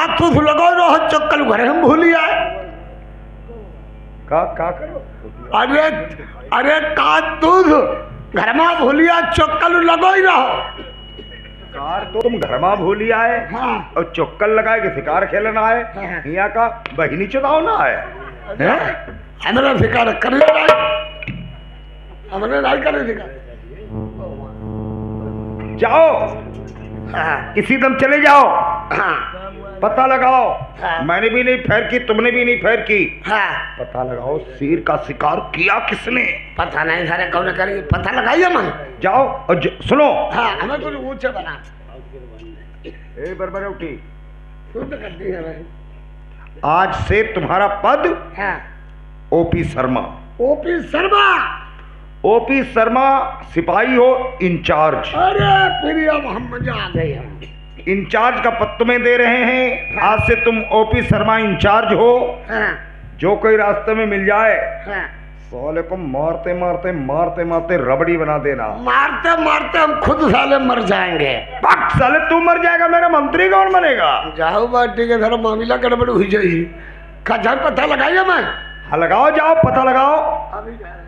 कातूस लगो रहो चक्कल घरे हम भूली आए का करो? अरे अरे कातूस घर में भूलिया चक्कल लगो ही रहो। शिकार तो तुम घर में भूली आए। हाँ। और चक्कर लगाए कि शिकार खेलना है। हाँ। यहाँ का बहिनी चुनाव ना है, हमारा शिकार कर ले रहा हमने नहीं करे शिकार। जाओ हाँ इसी दम चले जाओ, हाँ पता लगाओ। हाँ। मैंने भी नहीं फैर की, तुमने भी नहीं फैर की। हाँ पता लगाओ शेर का शिकार किया किसने। पता नहीं सारे कौन करेंगे, पता लगाइए मन। जाओ और सुनो। हाँ हमें कुछ ऊंचे बना ए बरबरे उठी, शुद्ध कर दी है भाई। आज से तुम्हारा पद हाँ OP Sharma. OP Sharma. OP Sharma सिपाही हो इंचार्ज। अरे प्रिया मोहम्मद आ गए हम। इंचार्ज का पद तुम्हें दे रहे हैं। आज से तुम ओपी शर्मा इंचार्ज हो। हाँ जो कोई रास्ते में मिल जाए हाँ साले को मारते मारते मारते मारते रबड़ी बना देना। मारते मारते हम खुद साले मर जाएंगे। पक साले तू मर जाएगा, मेरा मंत्री कौन बनेगा। जाओ बाटी के धर्म मामला गड़बड़ हुई जाएगी। खजा पता लगाइए मैं। हाँ लगाओ, जाओ पता लगाओ। अभी जा रहे हैं।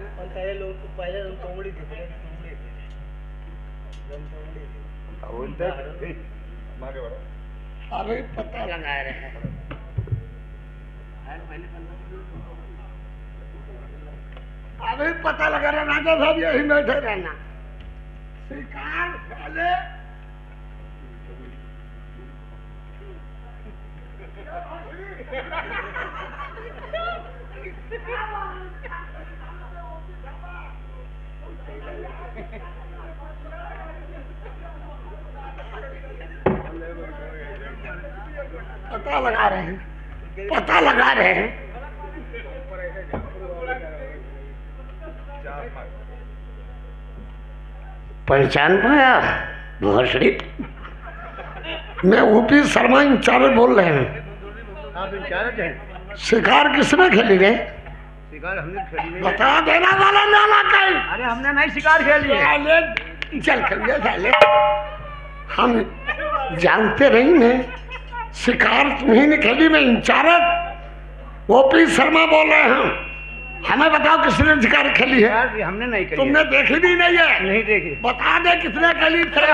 अभी पता लगा रहे हैं। अभी पता लगा रहा राजा साहब यही बैठे रहना। शिकार पहले पता लगा रहे हैं, पता लगा रहे हैं। पहचान पाया भोसड़ी? मैं ओपी शर्मा इंचार्ज बोल रहे हैं। आप इंचार्ज हैं? शिकार किसने खेली रे? शिकार हमने खेली नहीं। बता देना वाला नाला कहीं। अरे हमने नहीं शिकार खेली है। साले चल कर साले हम जानते नहीं मैं शिकार तुम्ही ने खेली। मैं इंचार्ज ओपी शर्मा बोल रहे हैं। हमें बताओ किसने शिकार खेली है? यार हमने नहीं खेली। तुमने देखी भी नहीं है? नहीं देखी। बता दे किसने खेली थे?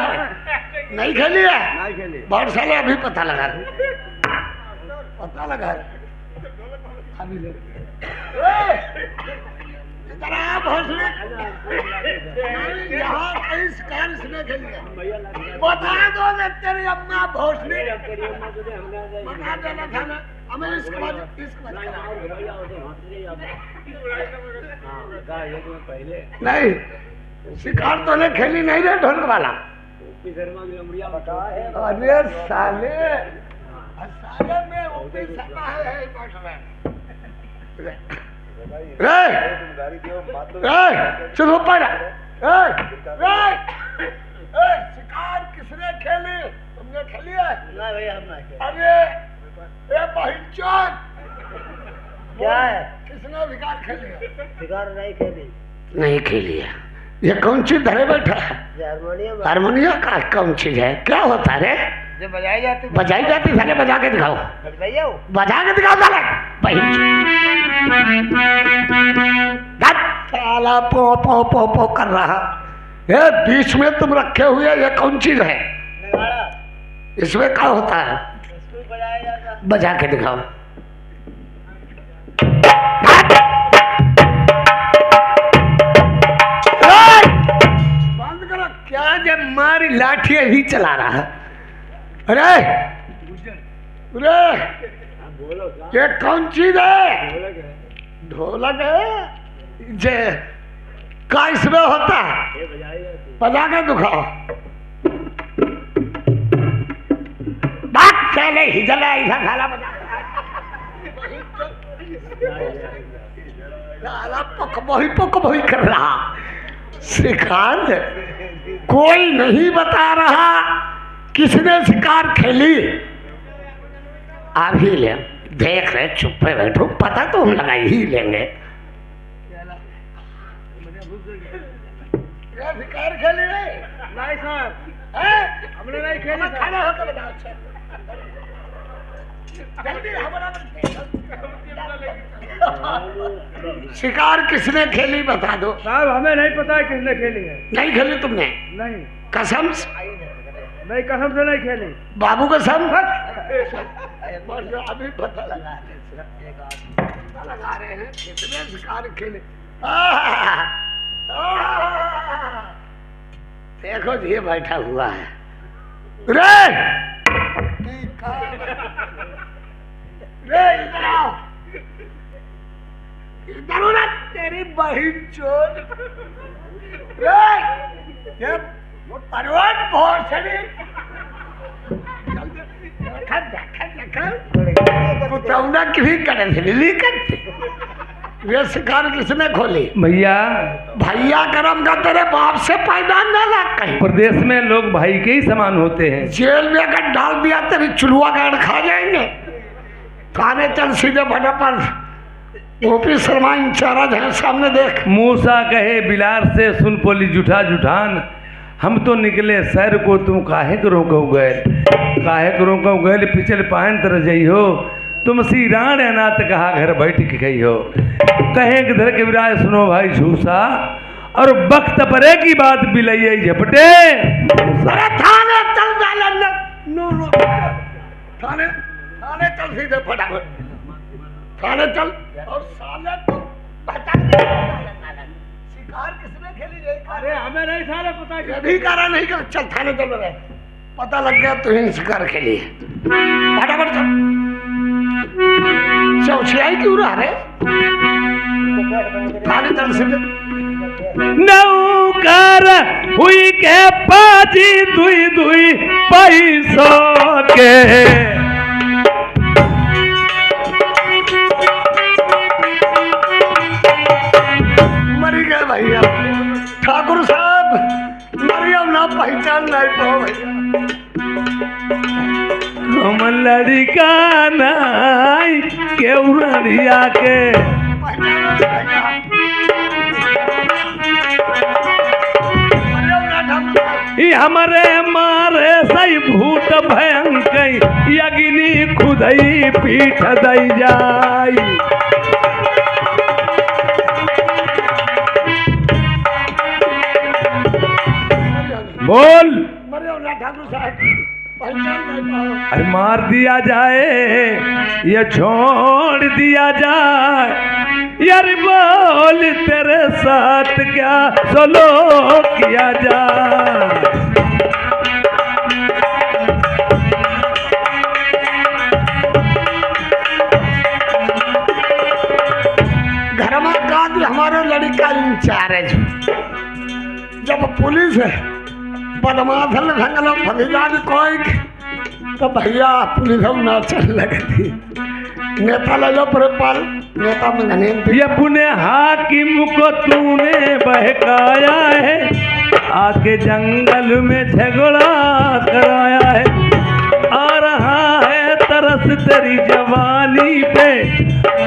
नहीं खेली है? नहीं खेली। बहुत साले अभी पता लगा रहे, पता लगा रहे अभी ले। इधर आ भोसड़ी। यहाँ कहीं शिकार इसने खेली है? बता दो ना तेरी अम्मा भोसड़ी। बता देना था ना हमें इसके बाद नहीं शिकार तो ने खेली नहीं रे ढोल वाला। अरे साले साले में ओपी शर्मा है चलो ऊपर। शिकार किसने खेली? तुमने खेली है? नहीं भैया हम नहीं। अरे ए पहचान क्या है? किसने शिकार खेली है? शिकार नहीं खेली। नहीं खेली है। ये कौन चीज धरे बैठा है? हारमोनियम। हारमोनियम का कौन चीज है? क्या होता है रे? जो बजाई जाती। बजाई जाती साले बजा के दिखाओ। भैया बजा के दिखाओ साले। साला पो पो पो पो कर रहा। ये बीच में तुम रखे हुए ये कौन चीज है? इसमें क्या होता है? बजा के दिखाओ। बंद करो। क्या जब मारी लाठी ही चला रहा है? अरे अरे ये कौन चीज है? ढोलक है। जे का इसमें होता है? बजा के दिखाओ। बात चले हिजला ऐसा खाला बजा पक बही कर रहा। शिकार कोई नहीं बता रहा किसने शिकार खेली। आप ही ले देख रहे चुप पे बैठो, पता तो हम लगा ही लेंगे। शिकार खेली नहीं सर, हमने नहीं खेली। खाना होकर बताओ। जल्दी हमारा शिकार किसने खेली बता दो। साहब हमें नहीं पता है किसने खेली है। नहीं खेली तुमने? नहीं कसम से? नहीं कसम से नहीं खेली। बाबू कसम? अभी पता लगा रहे हैं कितने शिकार खेले। देखो जी ये बैठा हुआ है। रे इधर आओ, इधर हो ना तेरी बहन चोर। ये परवत भोसड़ी कुतौना की भी करे थे करते। वे शिकार किसने खोली? भैया भैया करम का तेरे बाप से पैदा न लग कहीं। प्रदेश में लोग भाई के ही समान होते हैं। जेल में अगर डाल दिया तेरी चुलवा गाड़ खा जाएंगे। खाने चल सीधे फटाफट। ओपी शर्मा इंचार्ज है सामने देख। मूसा कहे बिलार से सुन पोली जुठा जुठान, हम तो निकले शहर को तुम काहे करो कहो गए, काहे करो कहो गए पिछले पायन तरह जई हो, तुम सी राण अनाथ कहा घर बैठ के गई हो। कहे किधर के विराय सुनो भाई झूसा, और वक्त परे की बात बिलई झपटे। अरे थाने चल थाने थाने चल सीधे फटाफट थाने चल। और साले तू बता शिकार किसने खेली? अरे हमें नहीं साले पता ये भी करा नहीं कर। चल थाने चल रहे पता लग गया तू ही शिकार खेली है। फटाफट चल। चौचियाई क्यों रहा रे? थाने चल सीधे। नौकर हुई के पाजी दुई दुई पैसों के, मर गए भैया। ठाकुर साहब मरियम ना पहचान नहीं पाओ भैया। हम लड़का नाई के उड़िया के हमारे मारे सही भूत भयंकर यगिनी खुदई पीठ दई जाई। बोल ठाकुर साहब पहचान नहीं पाओ। अरे मार दिया जाए या छोड़ दिया जाए, यार बोल तेरे साथ क्या सोलो किया जाए। घर में का हमारे लड़का इंचार्ज जब पुलिस बदमाशन भंगल फलिजान कोई तो भैया पुलिस ना चल लगी। नेता ले लो प्रेपाल नेता में घने अपने हाकिम को तूने बहकाया है, आके जंगल में झगड़ा कराया है। आ रहा है तरस तेरी जवानी पे,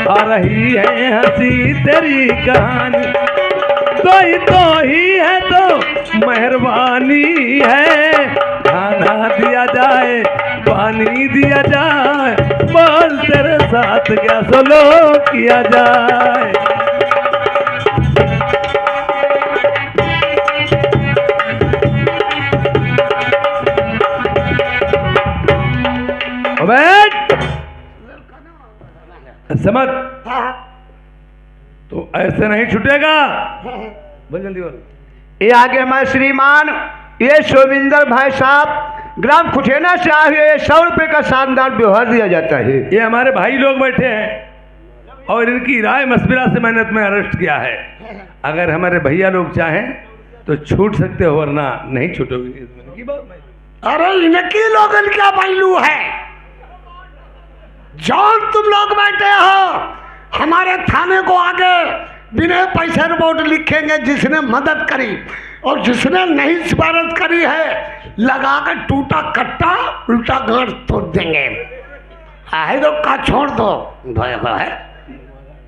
आ रही है हंसी तेरी कहानी। तो ही है तो मेहरबानी है, खाना दिया जाए पानी दिया जाए, बोल तेरे साथ क्या सोलो किया जाए। बैठ समझ तो ऐसे नहीं छूटेगा। बोल जल्दी बोल। ये आगे मैं श्रीमान ये शोविंदर भाई साहब ग्राम खुटेना से आए हुए 100 रुपये का शानदार व्यवहार दिया जाता है। ये हमारे भाई लोग बैठे हैं और इनकी राय मशविरा से मैंने तुम्हें अरेस्ट किया है। अगर हमारे भैया लोग चाहें तो छूट सकते हो, वरना नहीं छूटोगे। अरे इनकी लोगन क्या पहलू है? जौन तुम लोग बैठे हो हमारे थाने को आगे बिना पैसे रिपोर्ट लिखेंगे जिसने मदद करी, और जिसने नहीं सिफारिश करी है लगाकर टूटा कट्टा उल्टा गांठ तोड़ देंगे। है तो का छोड़ दो है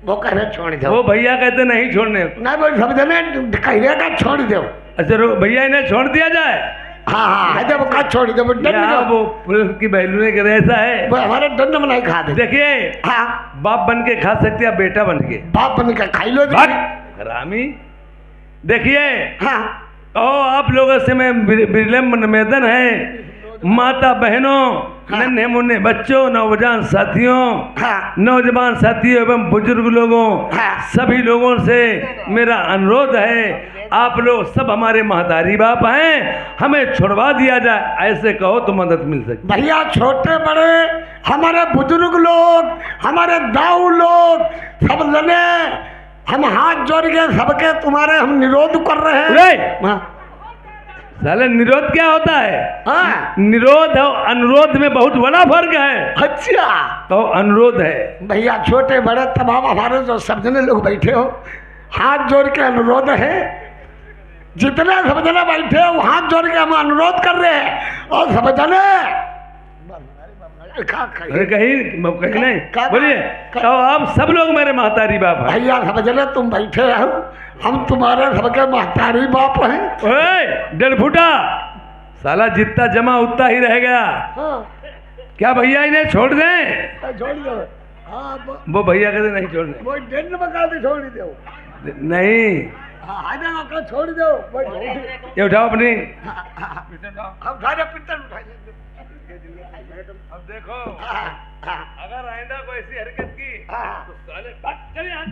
वो कह रहे छोड़ दो। वो भैया कहते नहीं छोड़ने, नहीं वो समझने कहिए का छोड़ दो। अच्छा भैया इन्हें छोड़ दिया जाए। हाँ हाँ है जब का छोड़ दे दंड यहाँ दो। वो पुलिस की बैलूने के ऐसा है। वो हमारे दंड में नहीं खा दे। देखिए, हाँ बाप बन के खा सकते हैं, बेटा बन के बाप बन के खाई लो। रामी। देखिए, हाँ आप लोगों से मैं विनम्र निवेदन है, माता बहनों, नन्हे मुन्ने बच्चों, नौजवान साथियों, हाँ नौजवान साथियों एवं बुजुर्ग लोगों, हाँ। सभी लोगों से मेरा अनुरोध है, आप लोग सब हमारे महतारी बाप हैं, हमें छुड़वा दिया जाए, ऐसे कहो तो मदद मिल सकती। भैया छोटे बड़े हमारे बुजुर्ग लोग, हमारे दाऊ लोग, सब जने हम हाथ जोड़ के सबके तुम्हारे हम निरोध कर रहे हैं। हाँ साले निरोध क्या होता है? हाँ निरोध और अनुरोध में बहुत बड़ा फर्क है। अच्छा तो अनुरोध है भैया, छोटे बड़े तमाम हमारे जो सब जने लोग बैठे हो, हाथ जोड़ के अनुरोध है। जितने सब जने बैठे हो हाथ जोड़ के हम अनुरोध कर रहे हैं। और सब जने अरे कहीं नहीं क्या- बोलिए। तो आप सब लोग मेरे महतारी बाप हैं। भैया सब जने तुम बैठे हो, हम तुम्हारे सबके महतारी बाप हैं। ओए डरफुटा, साला जितना जमा उतना ही रह गया। क्या भैया इन्हें छोड़ दें? छोड़ दो। हाँ वो भैया कहते नहीं छोड़ने। वो डेढ़ बका भी छोड़ दो। नहीं, हाँ छोड़ दो। ये उठाओ अपनी। हम उठाए पिस्टल उठाए। अब देखो, अगर आइंदा कोई ऐसी हरकत की तो साले भाग चले यहाँ।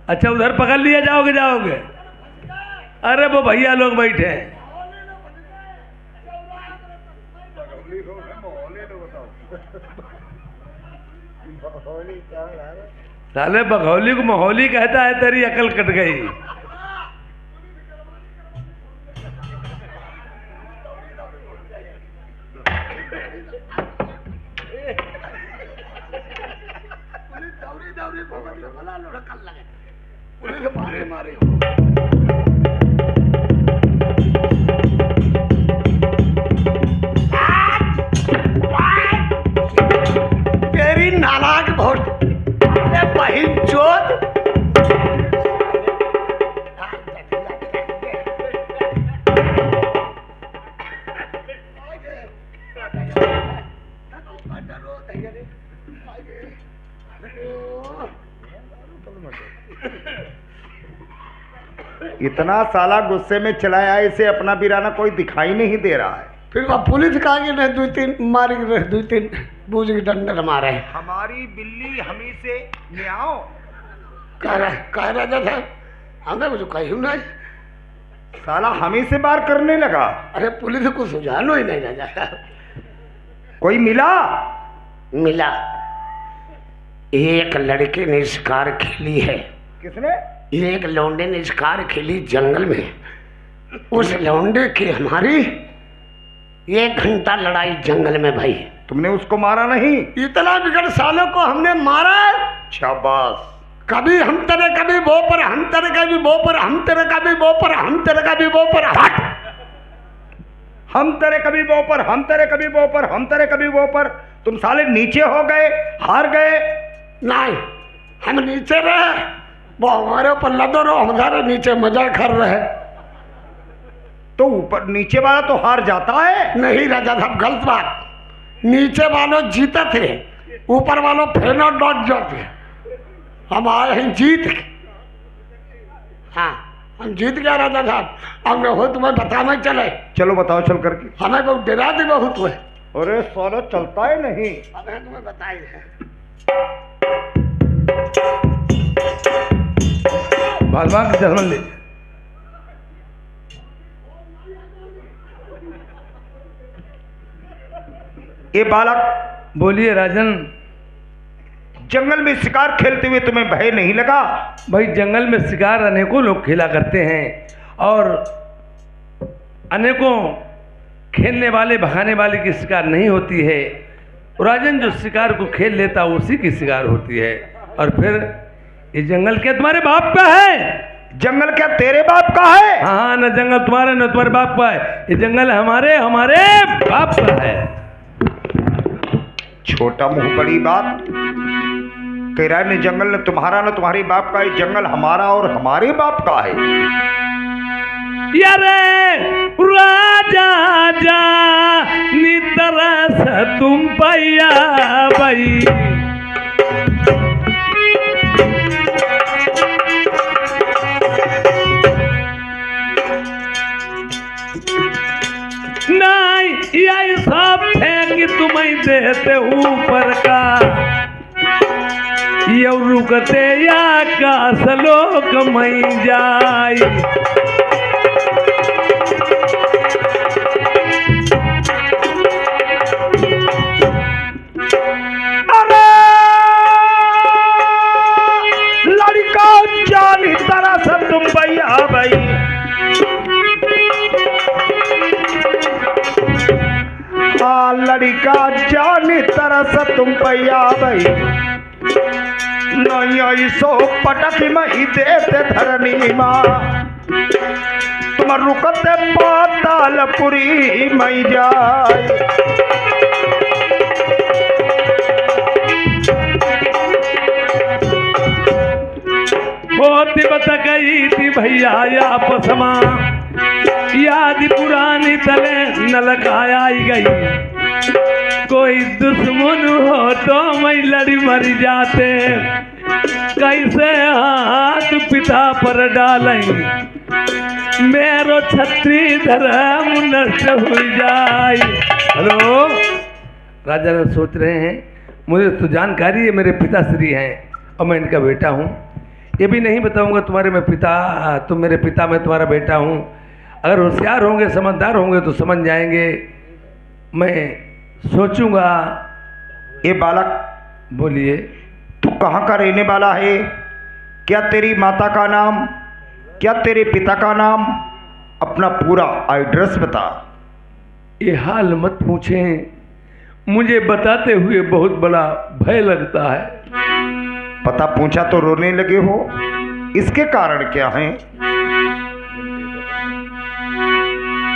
अच्छा, उधर पकड़ लिया जाओगे। अरे वो भैया लोग बैठे हैं। साले बघौली को माहौली कहता है, तेरी अकल कट गई। तेरी नालायक बहुत बहिन चोद। इतना साला गुस्से में चलाया, इसे अपना बिराना कोई दिखाई नहीं दे रहा है। फिर वह पुलिस का आगे ने दो तीन मारी, दो तीन बूझ के डंडर मारे। हमारी बिल्ली हमी से ले आओ। कह रहा था हमें कुछ कही नहीं। साला हमी से बार करने लगा। अरे पुलिस को सुझानो ही नहीं रहा। कोई मिला? मिला, एक लड़के ने शिकार खेली है। किसने? एक लौंडे ने शिकार खेली जंगल में। उस लौंडे की हमारी 1 घंटा लड़ाई जंगल में भाई। तुमने उसको मारा नहीं? इतना बिगड़ सालों को हमने मारा। शाबाश। कभी हम तेरे, कभी वो पर, हम तेरे, कभी वो पर, हम तेरे, कभी वो पर, हम तेरे, कभी वो पर। हट। हम तेरे कभी वो पर, हम तेरे कभी वो पर, हम तेरे कभी वो पर। तुम साले नीचे हो गए, हार गए। नहीं, हम नीचे रहे, वो हमारे ऊपर लदो रहो, हमारे नीचे मजा कर रहे। तो ऊपर नीचे वाला तो हार जाता है। नहीं राजा साहब, गलत बात। नीचे वालों जीते थे, ऊपर वालों फेनो डॉट जाते। हम आए हैं जीत के। हाँ, हम जीत गया राजा साहब। अब मैं हो तुम्हें बताना चले। चलो बताओ चल करके। हमें बहुत डरा दी बहुत हुए। अरे साला चलता है नहीं। हमें तुम्हें बताई है। भगवान की जन्म ले। ये बालक, बोलिए राजन। जंगल में शिकार खेलते हुए तुम्हें भय नहीं लगा? भाई जंगल में शिकार अनेकों लोग खेला करते हैं और अनेकों खेलने वाले भगाने वाले की शिकार नहीं होती है। राजन जो शिकार को खेल लेता उसी की शिकार होती है। और फिर ये जंगल क्या तुम्हारे बाप का है? जंगल क्या तेरे बाप का है? हाँ, न जंगल तुम्हारा न तुम्हारे बाप का है। ये जंगल हमारे बाप का है। छोटा मुंह बड़ी बात। कह रहा है नहीं जंगल न तुम्हारा न तुम्हारे बाप का है, जंगल हमारा और हमारे बाप का है। यारे राजा जा नी तरस तुम पैया भाई, नहीं यही सब फेंक तुम्हें देते ऊपर का, ये रुकते या का सलोक मई जाई। अरे लड़का जानी तरह से तुम भैया भाई, हाँ लड़का जानी तरह से तुम भैया भाई, नहीं सो पटक मई देते धरनी माँ, तुम रुकते पातालपुरी मई जाए। बहुत बता गई थी भैया आपस में, याद पुरानी तले न लगाई गई, कोई दुश्मन हो तो मैं लड़ी मर जाते, कैसे हाथ पिता पर डालें, मेरो छत्री धर्म नष्ट हो जाए। हेलो राजा ने सोच रहे हैं, मुझे तो जानकारी है मेरे पिताश्री हैं और मैं इनका बेटा हूँ, ये भी नहीं बताऊंगा तुम्हारे मैं पिता, तुम मेरे पिता, मैं तुम्हारा बेटा हूँ। अगर होशियार होंगे समझदार होंगे तो समझ जाएंगे। मैं सोचूंगा। ये बालक बोलिए। तू कहाँ का रहने वाला है? क्या तेरी माता का नाम, क्या तेरे पिता का नाम, अपना पूरा एड्रेस बता। ये हाल मत पूछें, मुझे बताते हुए बहुत बड़ा भय लगता है। पता पूछा तो रोने लगे हो, इसके कारण क्या है?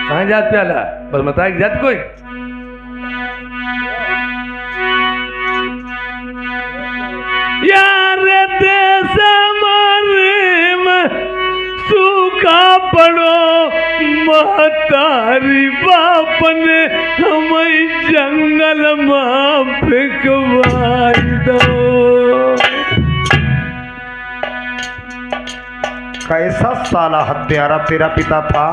कहाँ जात प्याला, बस बताए जात कोई। यार देश सूखा पड़ो महतारी बाप ने हमें जंगल में फेंकवाई दो। कैसा साला हत्यारा तेरा पिता था,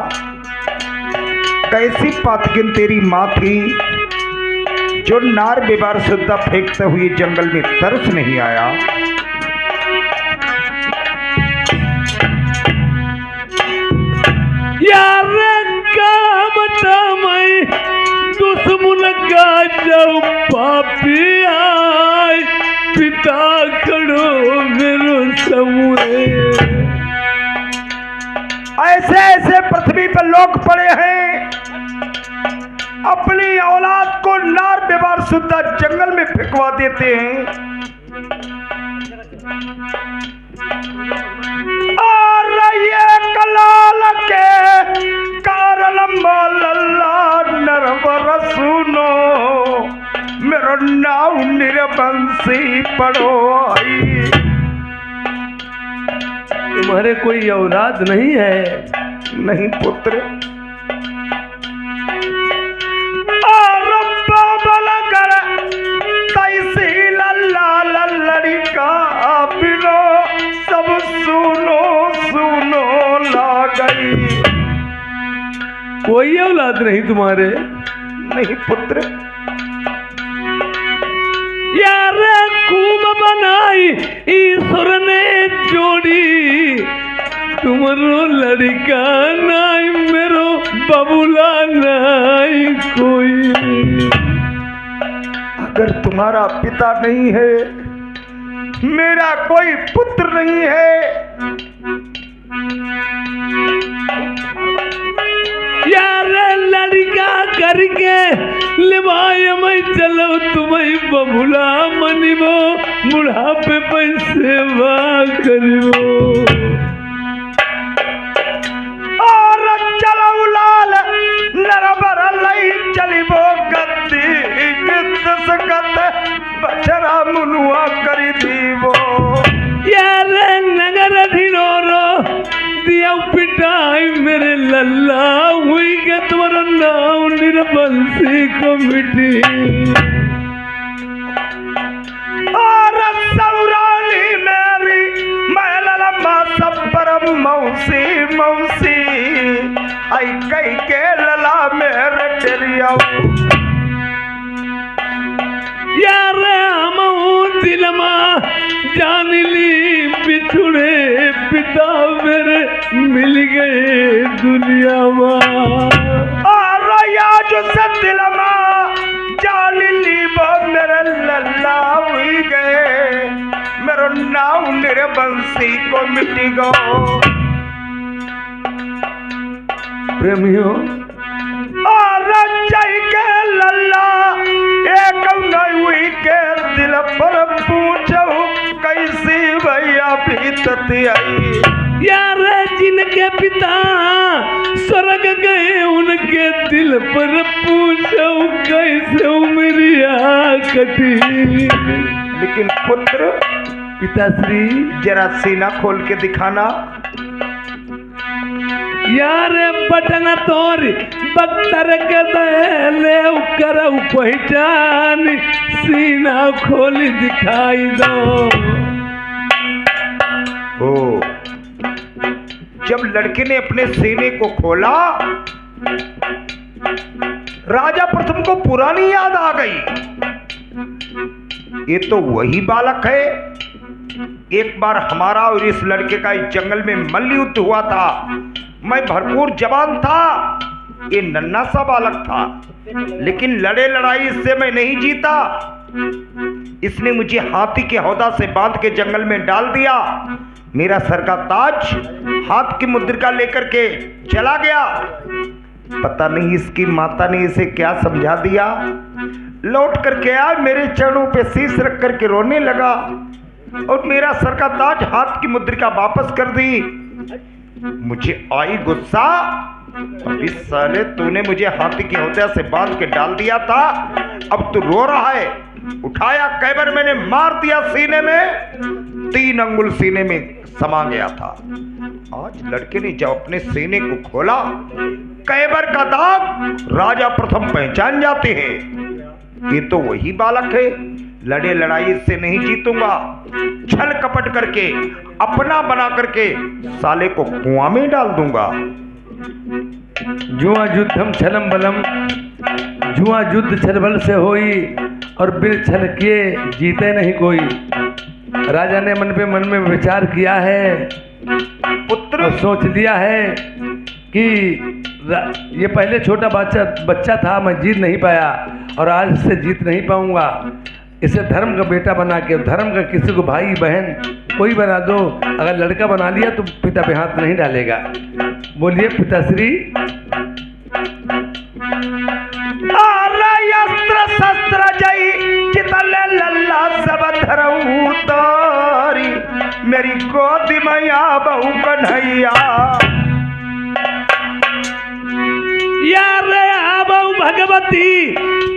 कैसी पातकिन तेरी माँ थी, जो नार बेबार शुद्धा फेंकते हुए जंगल में तरस नहीं आया। यार का बता मैं दुश्मन का जब पापी आए, पिता खड़ो मेरो समूहे। ऐसे ऐसे पृथ्वी पर लोग पड़े हैं, अपनी औलाद को नार बेबार शुद्धा जंगल में फेंकवा देते हैं। और ये कलाल के कारण लल्ला नरवर सुनो, मेरो नाव निरबंसी पड़ो आई। तुम्हारे कोई औलाद नहीं है? नहीं पुत्र। और बाबल कर तैसी लल्ला लल्लड़ी का बिलो, सब सुनो सुनो ला गई। कोई औलाद नहीं तुम्हारे? नहीं पुत्र। यार खूब बनाई ईश्वर ने जोड़ी, तुम्हारो लड़का नहीं मेरो बबुला नहीं कोई। अगर तुम्हारा पिता नहीं है, मेरा कोई पुत्र नहीं है, यार लड़का करके लिवाय मैं चलो तुम्हें बबुला मनिबो, बुढ़ापे पर सेवा करिबो। और चलो लाल नरबर लई चलिबो गद्दी, गत सकत बछरा मुनुआ करी दीवो। नाम निर्बंसी को मिटी और सौरानी मेरी मैं लम्बा सब परम मौसी मौसी आई कई के लला मेरे तेरिया यार हम दिल में जान ली बिछुड़े पिता मेरे मिल गए दुनिया में और आज से दिल में जान ली वो मेरे लल्ला हुई गए मेरा नाम मेरे बंसी को मिटी गो प्रेमियों और जय के लल्ला एक नहीं हुई के दिल पर पूछो कैसी भैया बीतती आई यार जिनके पिता स्वर्ग गए उनके दिल पर पूछो कैसे उमरिया कटी लेकिन पुत्र पिताश्री जरा सीना खोल के दिखाना यार बटन तोर बख्तर के दले कर पहचान सीना खोल दिखाई दो हो जब लड़के ने अपने सीने को खोला राजा प्रथम को पुरानी याद आ गई ये तो वही बालक है एक बार हमारा और इस लड़के का इस जंगल में मल्लयुद्ध हुआ था मैं भरपूर जवान था ये नन्हा सा बालक था लेकिन लड़े लड़ाई इससे मैं नहीं जीता इसने मुझे हाथी के हौदा से बांध के जंगल में डाल दिया मेरा सर का ताज हाथ की मुद्रिका लेकर के चला गया पता नहीं इसकी माता ने इसे क्या समझा दिया लौट करके आया मेरे चरणों पे शीश रख करके रोने लगा और मेरा सर का ताज हाथ की मुद्रिका वापस कर दी मुझे आई गुस्सा अभी साले तूने मुझे हाथी की हौदा से बांध के डाल दिया था अब तू रो रहा है उठाया कैबर मैंने मार दिया सीने में 3 अंगुल सीने में समा गया था आज लड़के ने जब अपने सीने को खोला कैबर का दाग राजा प्रथम पहचान जाते हैं ये तो वही बालक है लड़े लड़ाई से नहीं जीतूंगा छल कपट करके अपना बना करके साले को कुआं में डाल दूंगा जुआ युद्धम छलम बलम जुआ युद्ध छल बल से होई और बिन छल किए जीते नहीं कोई राजा ने मन में विचार किया है पुत्र और सोच लिया है कि ये पहले छोटा बच्चा था मैं जीत नहीं पाया और आज इससे जीत नहीं पाऊंगा इसे धर्म का बेटा बना के धर्म का किसी को भाई बहन कोई बना दो अगर लड़का बना लिया तो पिता पे हाथ नहीं डालेगा बोलिए पिताश्री अस्त्र शस्त्र जई चितले लल्ला सब धरऊ तारी मेरी गोदी मैया बहू कन्हैया यार आबऊ भगवती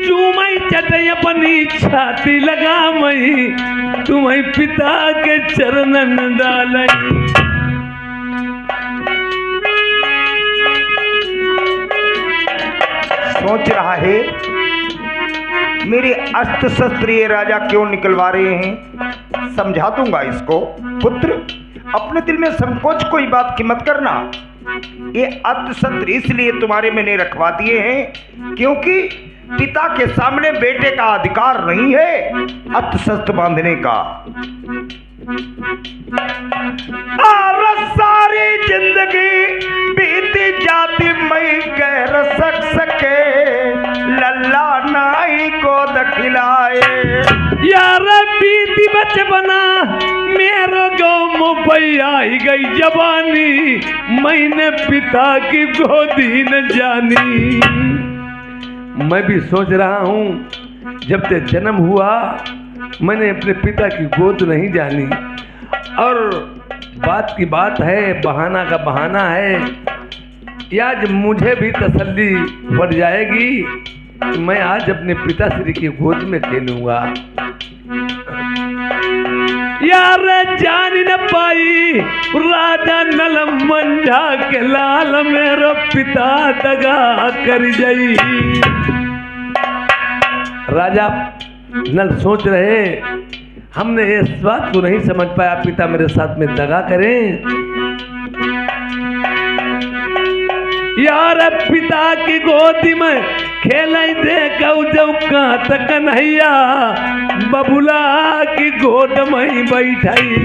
चूमई चटई अपनी छाती लगा मई तुम्हें पिता के चरणन डालई सोच रहा है मेरे अस्त्र शस्त्र ये राजा क्यों निकलवा रहे हैं समझा दूंगा इसको पुत्र अपने दिल में संकोच कोई बात की मत करना ये अस्त्र शस्त्र इसलिए तुम्हारे मैंने रखवा दिए हैं क्योंकि पिता के सामने बेटे का अधिकार नहीं है अस्त्र शस्त्र बांधने का और सारी जिंदगी बीती जाती मैं गैर सक सके लल्ला नाई को दखिलाए यार बीती बचपना मेरो गाँव मुंबई आई गई जवानी मैंने पिता की गोदी न जानी मैं भी सोच रहा हूँ जब से जन्म हुआ मैंने अपने पिता की गोद नहीं जानी और बात की बात है बहाना का बहाना है आज मुझे भी तसल्ली बढ़ जाएगी कि मैं आज अपने पिताश्री की गोद में खेलूंगा यार जान न पाई राजा नल मंझा के लाल मेरो पिता दगा कर गई। राजा नल सोच रहे हमने इस बात को नहीं समझ पाया पिता मेरे साथ में दगा करें। यार पिता की गोदी में खेल देखा जब कहाँ तक कन्हैया बबुला की गोद में ही बैठाई।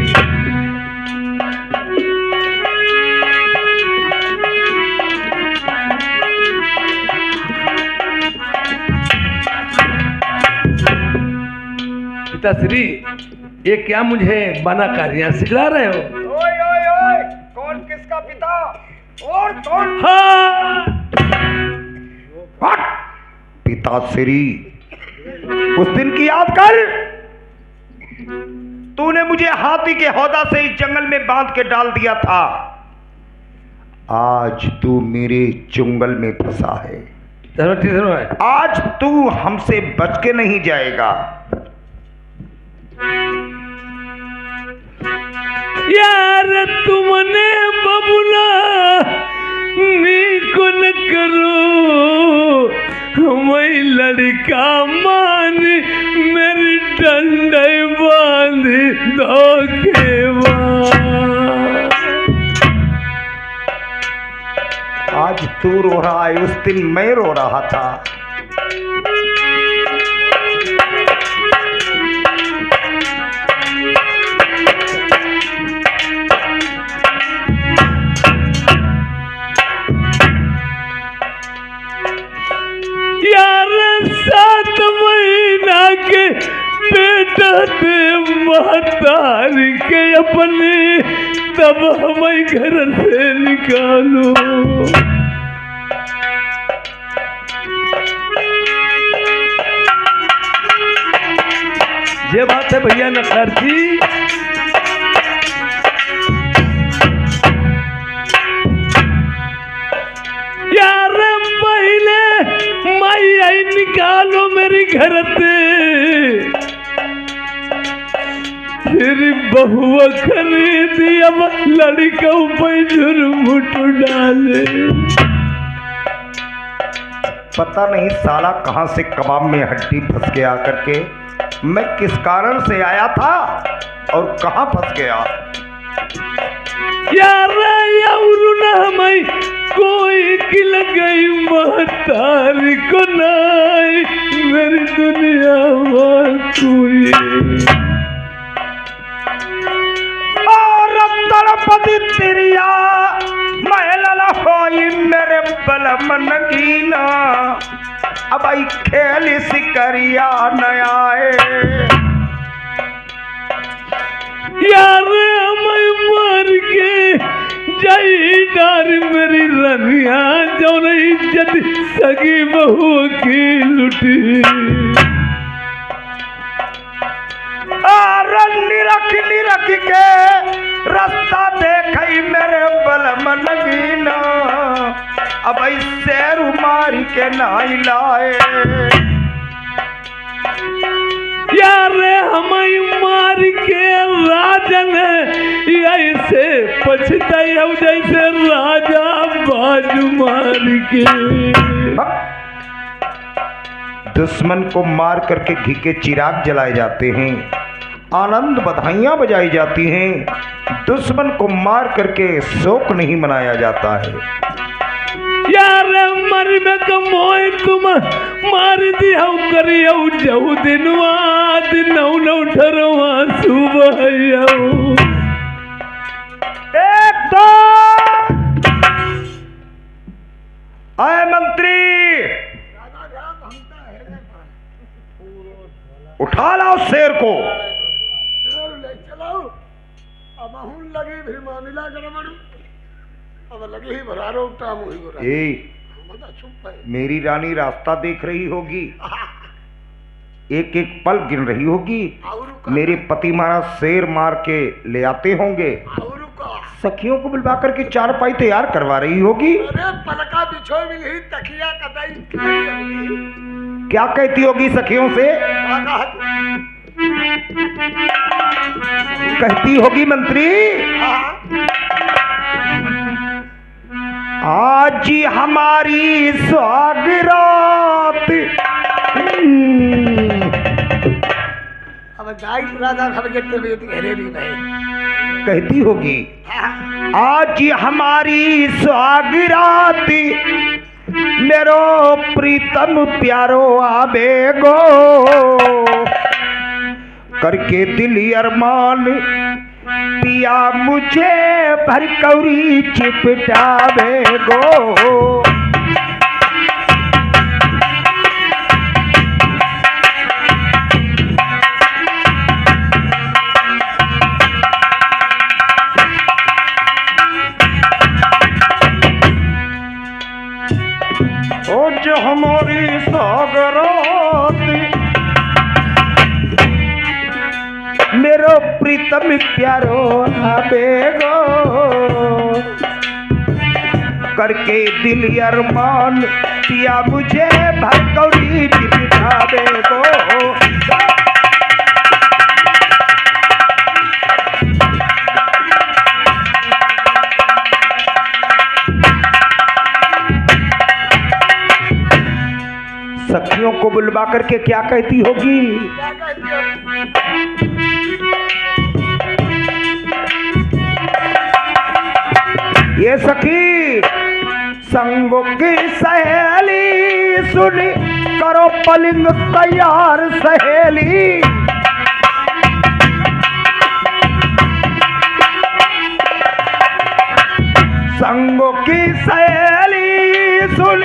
पिताश्री ये क्या मुझे बना कार्य सिखला रहे हो? ओए ओए ओए, कौन किसका पिता और कौन? हाँ हट! पिताश्री, उस दिन की याद कर। तूने मुझे हाथी के हौदा से इस जंगल में बांध के डाल दिया था। आज तू मेरे चुंगल में फंसा है। आज तू हमसे बच के नहीं जाएगा। यार तुमने बबुला नीको न करो मैं लड़का मान मेरी डंडे बांध धोखेबाज। आज तू रो रहा है, उस दिन मैं रो रहा था। यार 7 महीना के बेटा दे महतारी के अपने तब हमें घर से निकालो। ये बात है भैया नकार जी। यार पहले मैं निकालो मेरी घर से, फिर बहुआ खरीदी अब लड़का पे झुरमुट डाले। पता नहीं साला कहां से कबाब में हड्डी फंस गया करके मैं किस कारण से आया था और कहां फंस गया। यार मैं कोई किल गई महतारी को नहीं मेरी दुनिया में कोई। और तड़पती तिरिया महला होई मेरे बलम नगीना, अब आई खेल सिकरिया नया है। यार मैं मर के जाई डार मेरी रनिया जो नहीं इज्जत सगी बहू की लुटी। निरख निरख के रास्ता देखई मेरे बलम नगीना, अब शेर मारी के नाई लाए। यार हमें मार के राजन ऐसे पछताई जैसे राजा बाजू मार के। दुश्मन को मार करके घी के चिराग जलाए जाते हैं, आनंद बधाइयां बजाई जाती हैं। दुश्मन को मार करके शोक नहीं मनाया जाता है। यार मर में कमोए तुम मार दिया करियो जऊ दिनवा दिन नौ ठरवा सुबह एक दो आए मंत्री, उठा लाओ शेर को। अब लगी भी मामला गड़बड़, अब लगी ही भरारो टाम हुई गोरा। चुप है। मेरी रानी रास्ता देख रही होगी, एक एक पल गिन रही होगी। मेरे पति महाराज शेर मार के ले आते होंगे, सखियों को बुलवा करके चारपाई तैयार करवा रही होगी। अरे पलका बिछो मिली तकिया कतई क्या कहती होगी सखियों से? कहती होगी मंत्री, आज हमारी स्वागरात। अब दाई राजा सब के तबीयत घेरे नहीं भाई। कहती होगी, आज हमारी स्वागरात, मेरो प्रीतम प्यारो आबेगो, करके दिल अरमान पिया मुझे भरकौरी चिपटावेगो। ओ जो हमारी सागरात, मेरो प्रीतम प्यारो आबेगो, करके दिल अरमान पिया मुझे भरकौरी चिपटावेगो। सखियों को बुलवा करके क्या कहती होगी, ये सखी संगों की सहेली सुन, करो पलिंग तैयार सहेली। संगों की सहेली सुन,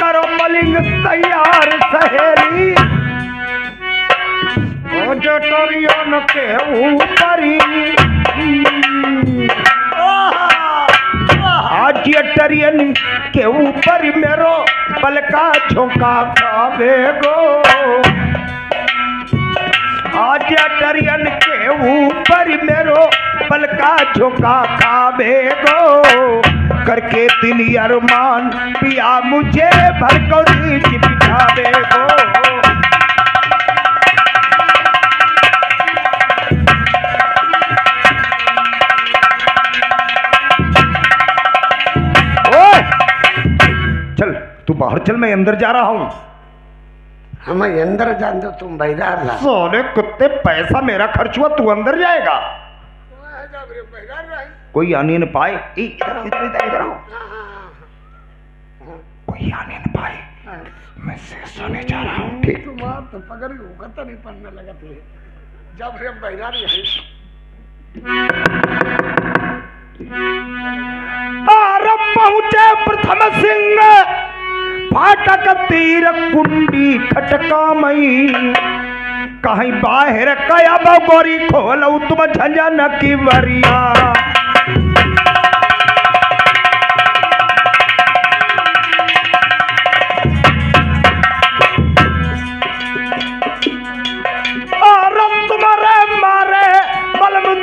करो पलिंग तैयार सहेली। ओ जटरियन के ऊपरी, आज जटरियन के ऊपर मेरो पलका झोंका खावेगो। आज जटरियन के ऊपर मेरो पलका झोंका खावेगो, करके दिल अरमान पिया मुझे भरकौरी चिपटावेगो। ओए चल, तू बाहर चल, मैं अंदर जा रहा हूँ। हम अंदर जान दो, तुम बाहर ला। सोने कुत्ते, पैसा मेरा खर्च हुआ, तू अंदर जाएगा। कोई आने न पाए, इधर इधर इधर इधर आओ, कोई आने न पाए, मैं से सोने जा रहा हूँ। ठीक, तो पकड़ होगा तो नहीं पड़ने लगा थे जब से बहरा रही। आरब पहुंचे प्रथम सिंह, फाटक तीर कुंडी खटका मई, कहीं बाहर कया बगोरी खोलऊ तुम झंझन की वरिया।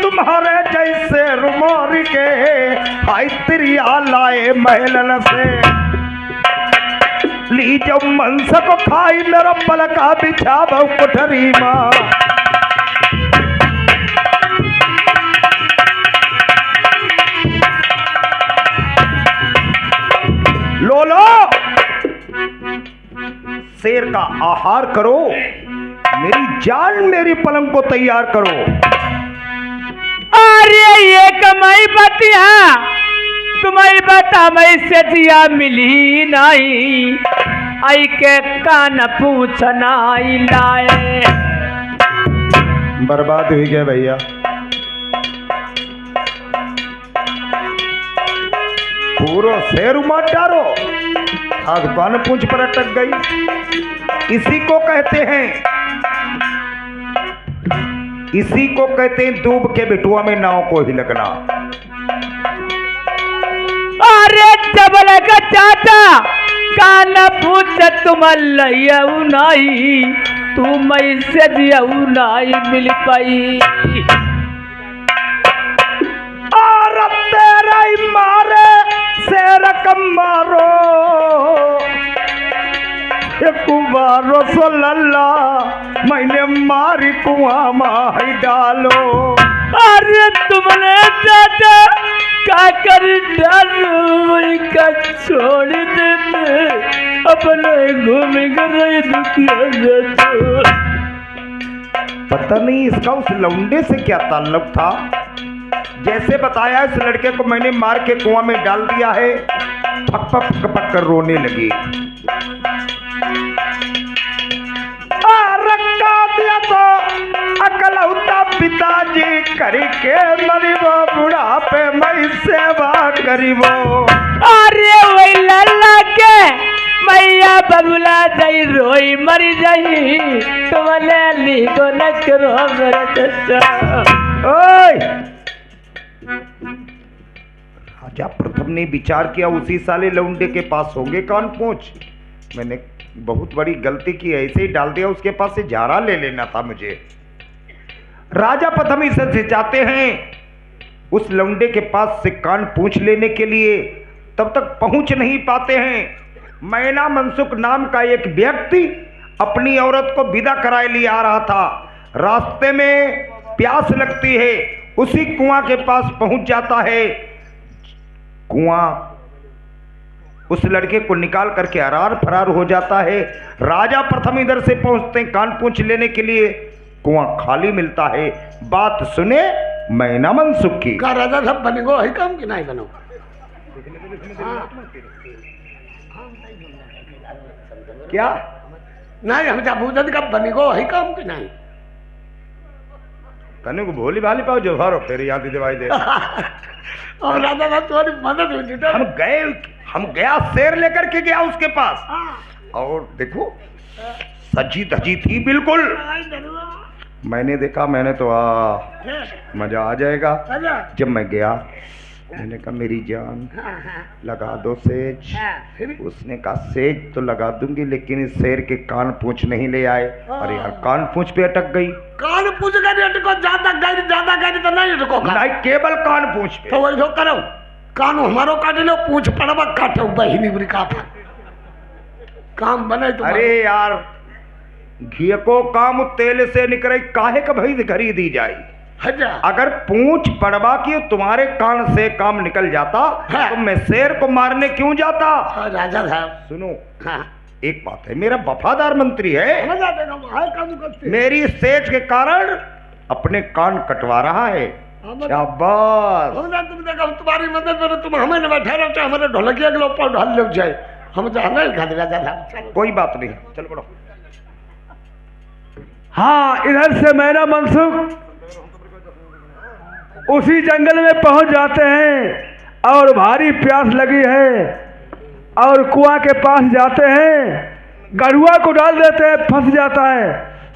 तुम्हारे जैसे रुमारी के हाय तिरिया लाए महलन से, ली जब मनस को खाई मेरा पलका बिछा बहु कोठरी माँ। लोलो शेर का आहार करो, मेरी जान मेरी पलंग को तैयार करो। अरे ये कमाई बतिया तुम्हारी बता मैं से दिया मिली नहीं, आई के कान पूछना लाए। बर्बाद हुई गया भैया, पूरा शेर उमड़ डारो, आग कान पूंछ पर अटक गई। इसी को कहते हैं, इसी को कहते हैं दूब के बिटुआ में नाव को ही लगना। अरे जबल का चाचा कान पूछ तुम लयऊ नहीं, तू मैं से दियऊ नहीं मिल पाई। और तेरा ही मारे शेर कम मारो, कुमारो सोल्ला मैंने मारी कुआं माही डालो। अरे तुमने चाचा का कर डाल का छोड़ देते अपने घूम कर दुखिया। पता नहीं इसका उस लौंडे से क्या ताल्लुक था। जैसे बताया इस लड़के को मैंने मार के कुआं में डाल दिया है, फक फक फक फक कर रोने लगी। रखा दिया तो अकलौता पिताजी करके मरीबो बुढ़ापे मैं सेवा करीबो। अरे वही लल्ला के मैया बबुला जाई रोई मरी जाई तुमने ली को न करो मेरे चचा। ओए! राजा प्रथम ने विचार किया उसी साले लौंडे के पास होंगे कान पूछ। मैंने बहुत बड़ी गलती की, ऐसे ही डाल दिया, उसके पास से झारा ले लेना था मुझे। राजा प्रथम इसे जाते हैं उस लौंडे के पास से कान पूछ लेने के लिए, तब तक पहुंच नहीं पाते हैं। मैना मनसुख नाम का एक व्यक्ति अपनी औरत को विदा कराए लिए आ रहा था। रास्ते में प्यास लगती है, उसी कुआं के पास पहुंच जाता है। कुआं उस लड़के को निकाल करके अरार फरार हो जाता है। राजा प्रथम इधर से पहुंचते हैं कान पूछ लेने के लिए, कुआं खाली मिलता है। बात सुने मैना मनसुख की। का राजा साहब बनेगो है काम कि नहीं बनो? क्या नहीं हम जा भूजन का बनेगो है काम कि नहीं? तने को भोली भाली पाओ जो भरो फिर याद दिवाई दे। और राजा साहब तुम्हारी मदद हुई थी तो हम गया शेर लेकर के गया उसके पास, और देखो सजी धजी थी बिल्कुल। मैंने देखा, मैंने तो मजा आ जाएगा। जब मैं गया मैंने कहा मेरी जान लगा दो सेज। उसने कहा सेज तो लगा दूंगी, लेकिन इस शेर के कान पूछ नहीं ले आए। अरे यार कान पूछ पे अटक गई। कान पूछ गई अटको, ज्यादा गई तो नहीं अटको। नहीं केवल कान पूछ पे। तो वही तो करो, कान हमारो काट लो, पूछ पड़वा काटो बहिनी बुरी का काम बने तो। अरे यार घी को काम तेल से निकले, काहे का भाई घरी दी जाए। अगर पूंछ पड़वा की तुम्हारे कान से काम निकल जाता तो मैं शेर को मारने क्यों जाता। राजा साहब सुनो, एक बात है, मेरा वफादार मंत्री है, मेरी सेज के कारण अपने कान कटवा रहा है। शाबाश। तुम्हारी मदद में तुम हमें न बैठे रहो, हमारे ढोलकिया के ऊपर ढल लग जाए, हम जाना ही खाते। राजा साहब कोई बात नहीं, चल पड़ो। हाँ, इधर से मैना मनसुख उसी जंगल में पहुंच जाते हैं और भारी प्यास लगी है और कुआं के पास जाते हैं, गड़ुआ को डाल देते हैं, फंस जाता है।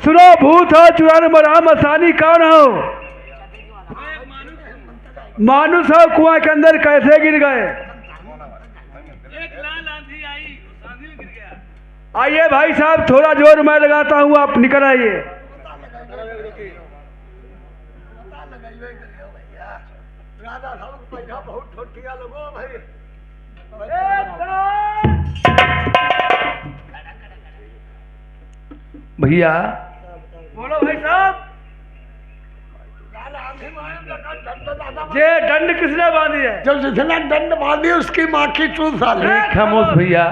सुनो भूत हो चुरान मराम आसानी कौन हो? मानुस हो, कुआं के अंदर कैसे गिर गए? एक लाल आंधी आई, आंधी में गिर गया। आइए भाई साहब, थोड़ा जोर मैं लगाता हूँ, आप निकल आइए। राजा साहब पैसा बहुत ठोटिया लोगो भाई। भैया बोलो भाई साहब। ये दंड किसने बांधी है? जब जिसने दंड बांधी उसकी माँ की चूस डाली। खामोश भैया,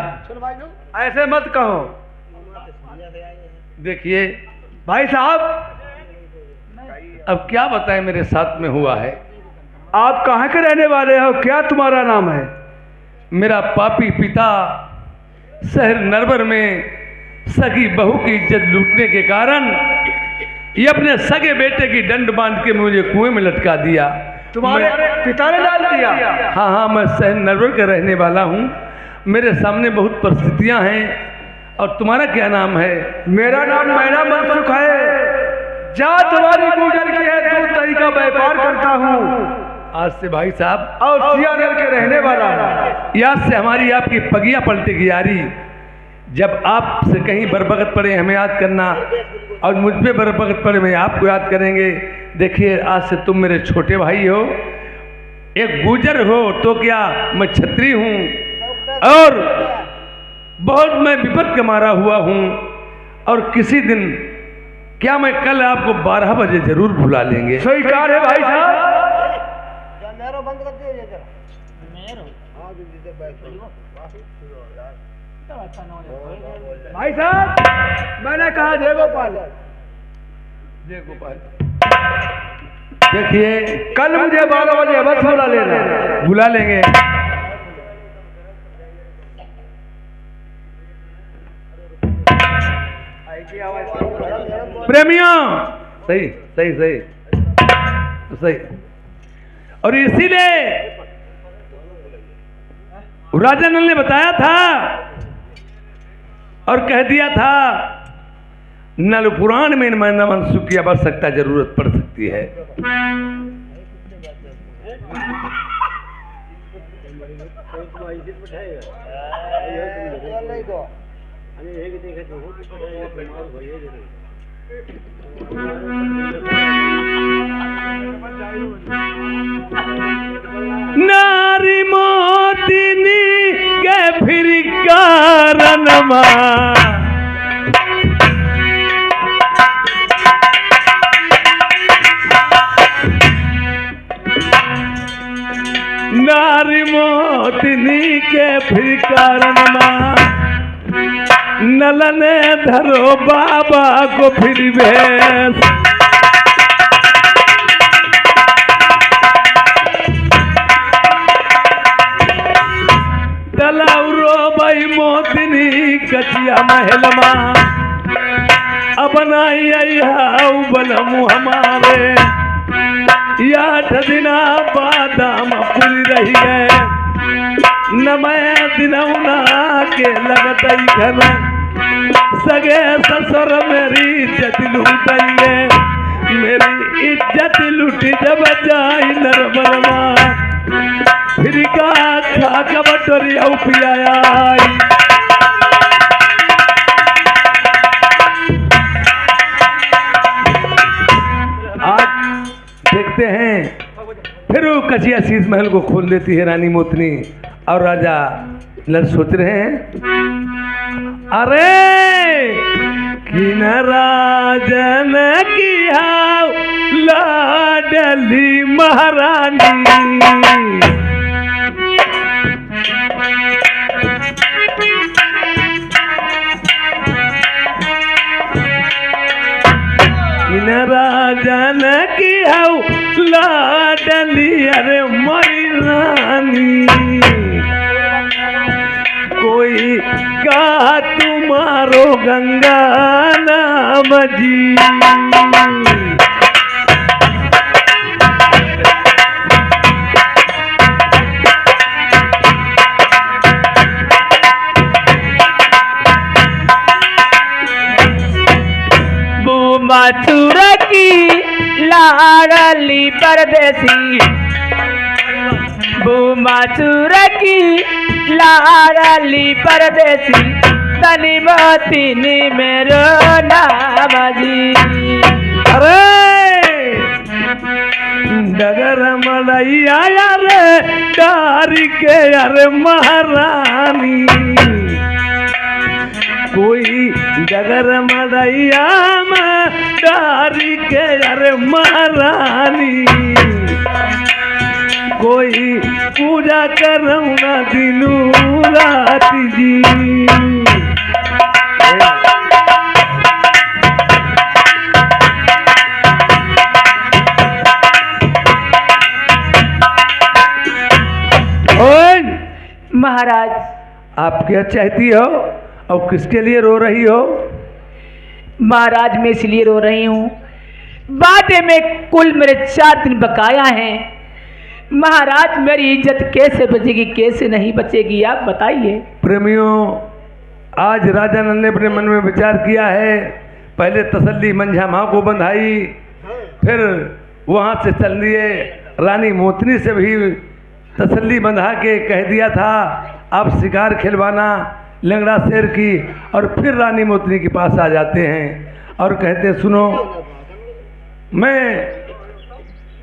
ऐसे मत कहो। देखिए भाई साहब, अब क्या बताएं मेरे साथ में हुआ है। आप कहाँ के रहने वाले हो? क्या तुम्हारा नाम है? मेरा पापी पिता शहर नरवर में सगी बहू की इज्जत लूटने के कारण ये अपने सगे बेटे की दंड बांध के मुझे कुएं में लटका दिया। तुम्हारे पिता ने डाल दिया? हाँ हाँ, मैं शहर नरवर का रहने वाला हूँ। मेरे सामने बहुत परिस्थितियाँ हैं। और तुम्हारा क्या नाम है? मेरा नाम मैना मनसुख है। जा तुम्हारी गुजर की है, दूध दही का व्यापार करता हूँ। आज से भाई साहब और सियानर के रहने वाला हूँ। याद से हमारी आपकी पगियाँ पलटेगी यारी। जब आपसे कहीं बरबगत पड़े हमें याद करना, और मुझ पे बरबगत पड़े मैं आपको याद करेंगे। देखिए आज से तुम मेरे छोटे भाई हो, एक गुजर हो तो क्या, मैं छत्री हूँ और बहुत मैं विपद का मारा हुआ हूँ। और किसी दिन क्या मैं कल आपको 12 बजे जरूर बुला लेंगे? स्वीकार है भाई साहब। भाई साहब मैंने कहा जय गोपाल। जय गोपाल। देखिए कल मुझे 12 बजे बस बुला लेना। बुला लेंगे। प्रेमियों, सही सही सही सही। और इसीलिए राजा नल ने बताया था और कह दिया था नल पुराण में मनसुख की आवश्यकता जरूरत पड़ सकती है। नारी मोदिनी के फिर कारणमा नारी मोदिनी के फिर कारणमा नल ने धरो बाबा को फिर भेष। दलाउरो भाई मोदिनी कचिया महल मां अब नाई आई हाउ बलमु हमारे या 8 दिना बादाम फूल रही है न मैं दिनौना के लगतई घर सगे ससुर मेरी इज्जत लूटई है। मेरी इज्जत लूटी जब जाई नरबरमा फिर का खा कबटोरी औ पियाया। आज देखते हैं फिर वो कचिया शीश महल को खोल देती है रानी मोतनी और राजा नल सोच रहे हैं अरे किन राजन की हाउ लाडली महारानी किन राजन की हाउ लाडली अरे मरी रानी कोई का तुम्हारो गंगा नाम जी। वो मथुरा की लाडली परदेसी वो मथुरा की लाडली परदेसी तनी मोतिनी मेरो नाम जी। अरे डगर मलैया रे डारी के अरे महारानी कोई डगर मलैया में डारी के अरे महारानी कोई पूजा करूँ ना दिनू रात जी। महाराज आप क्या चाहती हो और किसके लिए रो रही हो? महाराज मैं इसलिए रो रही हूँ बातें में कुल मेरे 4 दिन बकाया हैं। महाराज मेरी इज्जत कैसे बचेगी कैसे नहीं बचेगी आप बताइए। प्रेमियों आज राजा नल ने अपने मन में विचार किया है। पहले तसल्ली मंझा माँ को बंधाई फिर वहाँ से चल दिए रानी मोतनी से भी तसल्ली बंधा के कह दिया था आप शिकार खिलवाना लंगड़ा शेर की और फिर रानी मोतनी के पास आ जाते हैं और कहते सुनो मैं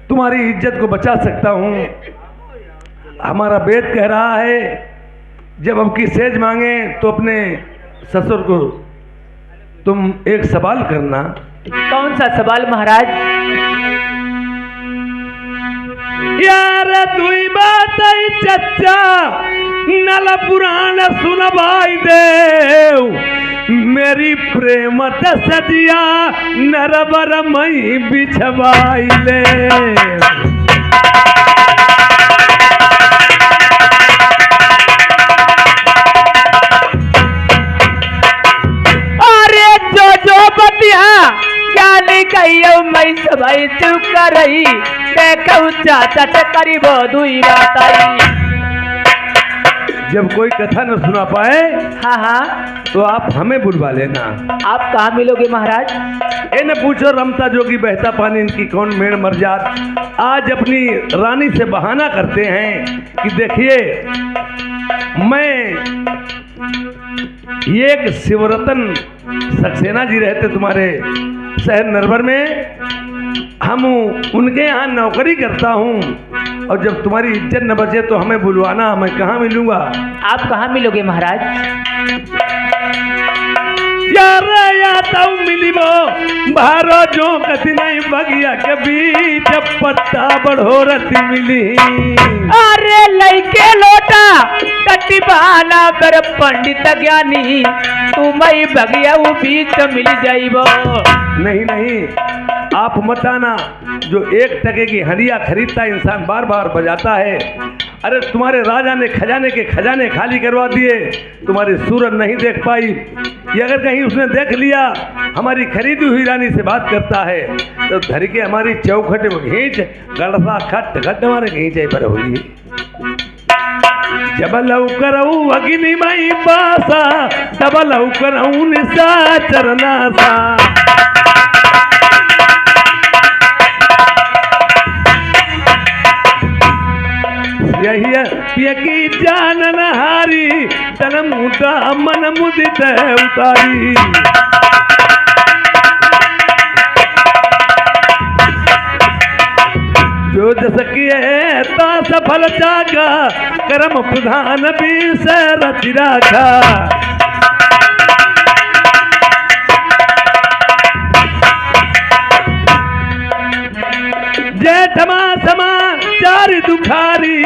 तुम्हारी इज्जत को बचा सकता हूँ। हमारा वेद कह रहा है जब अब की सेज मांगे तो अपने ससुर को तुम एक सवाल करना कौन सा सवाल महाराज? यार दुई बात आई चच्चा नल पुराण सुन भाई देव मेरी प्रेमत सजिया नरबर मई बिछवाई ले। अरे जो बतिया क्या नहीं कहियो मैं सभाई चुप कर रही देखो चाचा से करीब दुई बात आई। जब कोई कथा न सुना पाए हाँ हाँ तो आप हमें बुलवा लेना। आप कहाँ मिलोगे महाराज? ए न पूछो रमता जोगी बहता पानी इनकी कौन मेड़ मर जात। आज अपनी रानी से बहाना करते हैं कि देखिए मैं एक शिवरतन सक्सेना जी रहते तुम्हारे शहर नरवर में, हम उनके यहाँ नौकरी करता हूँ और जब तुम्हारी इज्जत न बचे तो हमें बुलवाना, मैं कहाँ मिलूंगा? आप कहाँ मिलोगे महाराज? यार या तो मिली वो बारो जो कति नहीं बगिया के बीच पत्ता बढ़ोरती मिली। अरे लइके लोटा टट्टी बहाना पर पंडित ज्ञानी तुम्हें बगिया वो बीच मिल जाइबो। नहीं नहीं आप मत आना। जो 1 टके की हंडिया खरीदता इंसान बार बार बजाता है। अरे तुम्हारे राजा ने खजाने के खजाने खाली करवा दिए, तुम्हारी सूरत नहीं देख पाई। ये अगर कहीं उसने देख लिया हमारी खरीदी हुई रानी से बात करता है तो धर के हमारी चौखट घींच गड़सा खट खट हमारे घींचे पर होगी। जब लव करऊ अग्नि मई पासा तब लव करऊ निशा चरना सा। यही पिय की जानन हारी तन मुदा मन मुदित उतारी। जो जस किए ता सफल जागा कर्म प्रधान भी से रचि राखा। जेठमा समा चार दुखारी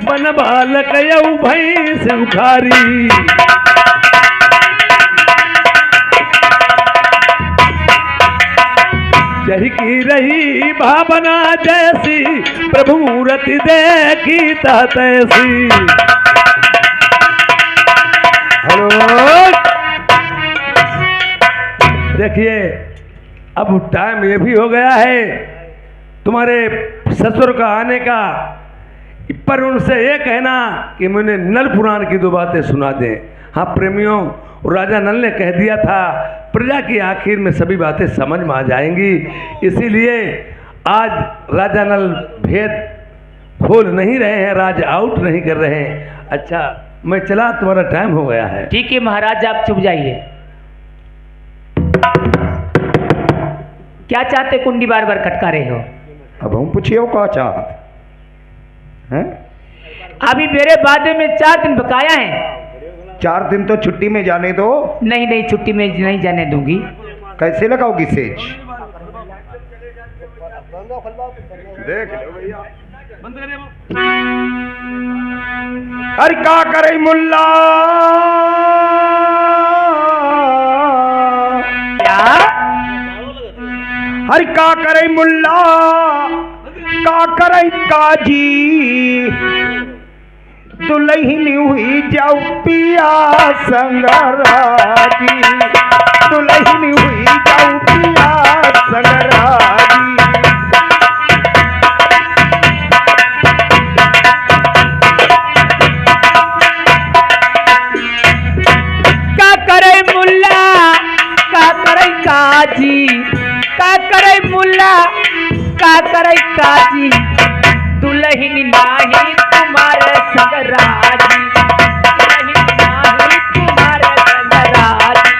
बन बालक यऊ भैंस उखारी। जही की रही भावना जैसी प्रभु मूर्ति देखी तैसी। हेलो देखिए अब टाइम ये भी हो गया है तुम्हारे ससुर का आने का, पर उनसे ये कहना कि मैंने नल पुराण की 2 बातें सुना दें। हाँ प्रेमियों, राजा नल ने कह दिया था प्रजा की आखिर में सभी बातें समझ में आ जाएंगी, इसीलिए आज राजा नल भेद खोल नहीं रहे हैं, राज आउट नहीं कर रहे हैं। अच्छा मैं चला, तुम्हारा टाइम हो गया है। ठीक है महाराज आप चुप जाइए। क्या चाहते कुंडी बार बार खटका रहे हो? अब हम पूछिए क्या चाहत हैं? अभी मेरे वादे में 4 दिन बकाया है। 4 दिन तो छुट्टी में जाने दो। नहीं नहीं छुट्टी में नहीं जाने दूंगी। कैसे लगाओगी सेज? देख लो भैया। अरे क्या करे मुल्ला, क्या? अरे क्या करे मुल्ला, क्या करे काजी, दुल्हन हुई जाऊ पिया संगराजी, दुल्हन हुई जाऊ पिया संगराजी। का करे मुल्ला, का करे काजी, का करे मुल्ला, का करे काजी, दुल्हन नाही तुम्हारे संगराजी, दुल्हन नाही तुम्हारे संगराजी।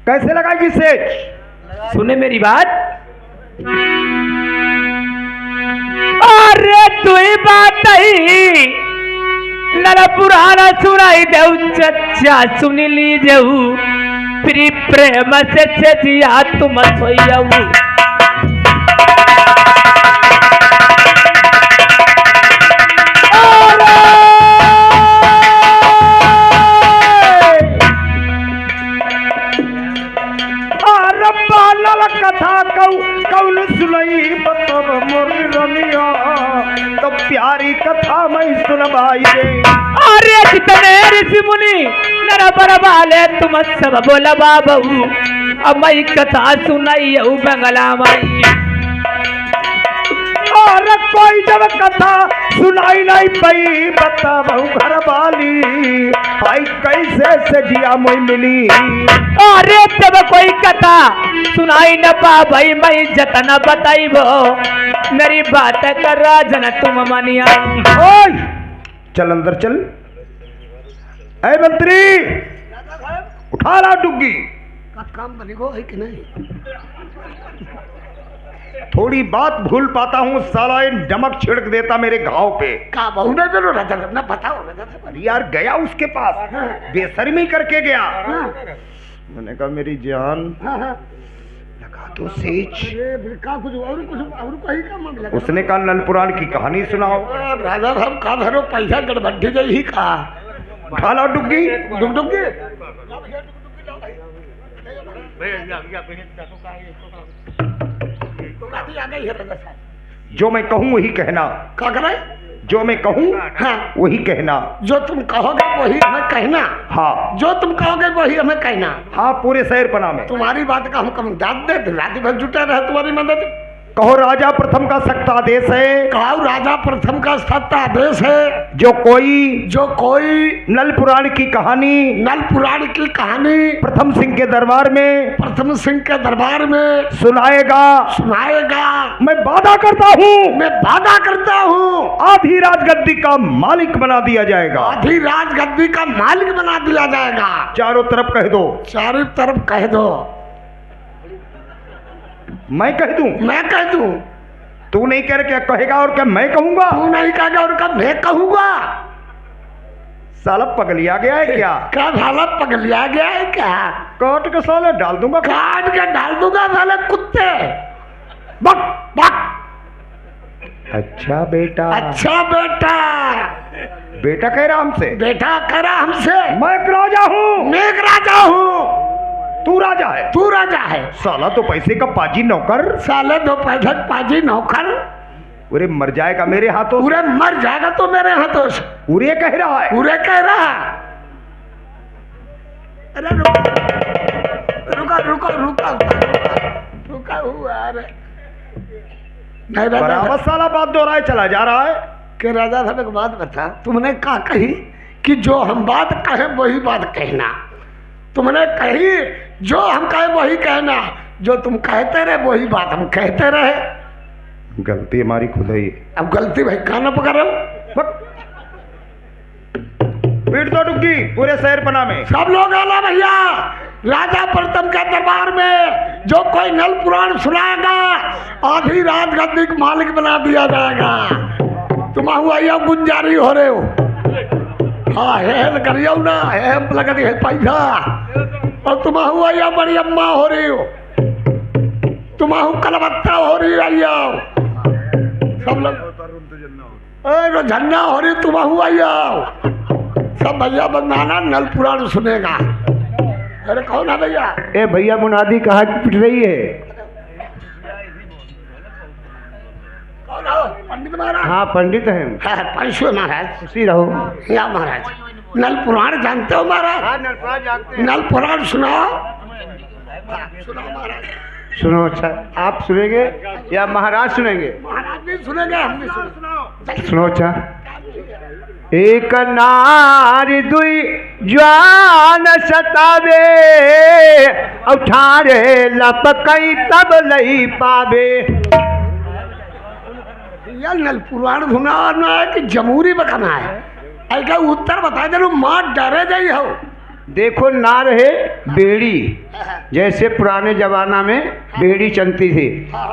कैसे लगाएगी सेज? सुने मेरी बात। अरे तू बात ही नर पुराना सुनाई देऊ चच्चा सुन लीजेऊ फिर प्रेम से छजिया तुम सोइयऊ कथा कौन सुनई बतब मोरी रमिया तो प्यारी कथा मैं सुनवाई दे। अरे जितने ऋषि मुनि नर बर वाले तुम सब बोला बाबू अब मैं कथा सुनाई बंगला माई और कोई जब कथा सुनाई नहीं पई बताब घर वाली भाई कैसे से जिया मोई मिली। अरे जब कोई कथा सुनाई न पा भाई मैं जतन बताइबो मेरी बात कर राजन तुम मानिया। ओए चल अंदर चल। ऐ मंत्री उठा ला डुग्गी का काम बनेगो है कि नहीं? थोड़ी बात भूल पाता हूँ साला इन नमक छिड़क देता मेरे घाव पे। का बहु ने बोलो राजा ना बताओ राजा अरे यार गया उसके पास बेशर्मी करके गया। मैंने कहा मेरी जान लगा तो सेज। अरे का कुछ और कहीं का मामला? उसने कहा नल पुराण की कहानी सुनाओ। राजा साहब का धरो पैसा गड़बड्डी गई ही का उठा ला डुग्गी डुगडुगी आ गई है राजा साहब। जो मैं कहूँ वही कहना। क्या करे? जो मैं कहूँ हाँ वही कहना। जो तुम कहोगे वही हमें कहना। हाँ जो तुम कहोगे वही हमें कहना। हाँ पूरे शहर पना में तुम्हारी बात का हम कम दाद दे रात भर जुटे रहे तुम्हारी मदद। कहो राजा प्रथम का सख्त आदेश है। कहो राजा प्रथम का सख्त आदेश है। जो कोई नल पुराण की कहानी प्रथम सिंह के दरबार में सुनाएगा मैं वादा करता हूँ आधी राजगद्दी का मालिक बना दिया जाएगा। चारों तरफ कह दो। मैं कह दूं। तू नहीं कह क्या कहेगा और क्या मैं कहूंगा? तू नहीं कहेगा और क्या मैं कहूंगा? साला पगलिया गया है क्या? क्या साला पगलिया गया है क्या? काट के साले डाल दूंगा साले कुत्ते। बक बक। अच्छा बेटा बेटा कह रहा हमसे मैं एक राजा हूँ तू राजा है। साला तो पैसे का पाजी नौकर। साले दो पैसे पाजी नौकर। उरे मर जाएगा मेरे हाथों। पूरे मर जाएगा तो मेरे हाथों से। पूरे कह रहा है। अरे रुका हुआ अरे नहीं बराबर साला बात दोहराए चला जा रहा है। कि राजा साहब एक बात बता, तुमने कहा कही कि जो हम बात कहें वही बात कहना। तुमने कही जो हम कहे वही कहना, जो तुम कहते रहे वही बात हम कहते रहे। गलती हमारी खुद ही। अब गलती भाई काना पकड़ पीट दो डुग्गी पूरे शहर पना में। सब लोग आला भैया राजा प्रथम के दरबार में जो कोई नल पुराण सुनाएगा आधी रात गद्दी को मालिक बना दिया जाएगा। तुम हुआ गुंजारी हो रहे हो। हाँ हेल करियो ना हेम लगा दी है पैसा। और तुम हुआ बड़ी अम्मा हो रही हो, तुम कलबत्ता हो रही है। सब लोग झन्ना हो रही तुम हुआ सब भैया बनाना नल पुराण सुनेगा। अरे कौन है भैया? ए भैया मुनादी कहा पिट रही है। कौन हो? पंडित महाराज? हाँ पंडित है। परशु महाराज खुशी रहो। या महाराज नल पुराण जानते हो महाराज? हाँ नल पुराण जानते हैं। नल पुराण सुनाओ। सुनाओ महाराज। सुनो। अच्छा आप सुनेंगे या महाराज सुनेंगे? महाराज भी सुनेंगे हम भी सुनेंगे। सुनो। अच्छा एक नारी दुई ज्वान सतावे उठारे लपकई तब लई पावे। यार नल पुराण सुनाना है कि जमूरी बखाना है? ऐसा उत्तर बता दे माँ डरे जाई हो। देखो ना रहे बेड़ी, जैसे पुराने जमाना में बेड़ी चलती थी,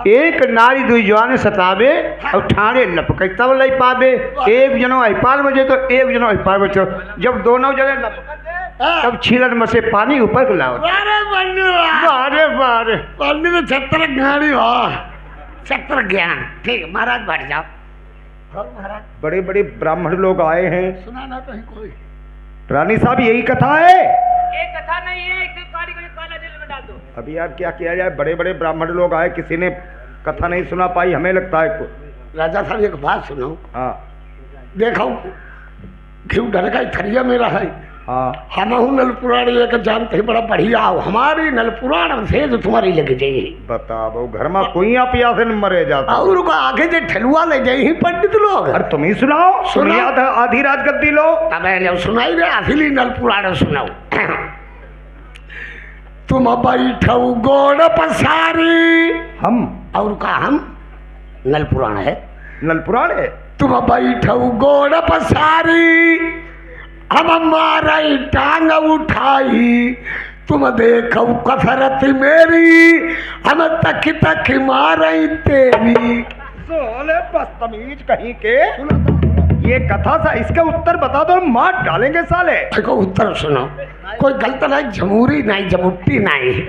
एक नारी दुई जवान सतावे और ठाणे लपके तब लई पावे, एक जनो अहिपार बजे तो एक जनो अहिपार बजे, जब दोनों जने लपकते तब छीलन में से पानी ऊपर को लाओ। अरे बन्नू बारे बारे बन्नू में छत्र गाड़ी हो, छत्र ज्ञान। ठीक है महाराज बैठ जाओ। और महाराज बड़े बड़े ब्राह्मण लोग आए हैं। सुना ना कहीं कोई? रानी साहब यही कथा है? एक कथा नहीं है, एक काली को काला जेल में डाल दो। अभी यार क्या किया जाए, बड़े बड़े ब्राह्मण लोग आए, किसी ने कथा नहीं सुना पाई, हमें लगता है को। राजा साहब एक बात सुनो। हाँ देखो घी ढर का थरिया मेरा है। हाँ हम नलपुराण लेकर जानते हैं, बड़ा बढ़िया हो। हमारी नलपुराण से जो तुम्हारी लग जाएगी। बताओ घर में कोई प्यास से मरे जाता और को आगे जो ठेलुआ ले जाए ही पंडित लोग। अरे तुम ही सुनाओ, सुनिया था आधी रात गद्दी लो। अब सुनाई दे असली नलपुराण सुनाओ। तुम बैठो गोड़ पसारी, हम और का हम नलपुराण है, नलपुराण है। तुम बैठो गोड़ पसारी, हम हमारी टांग उठाई, तुम देखो कसरत मेरी, हम तक तक मारई तेरी। सोले बदतमीज कहीं के, ये कथा सा इसका उत्तर बता दो, मार डालेंगे साले। देखो उत्तर सुनो, कोई गलत नहीं, जमूरी नहीं, जमुट्टी नहीं।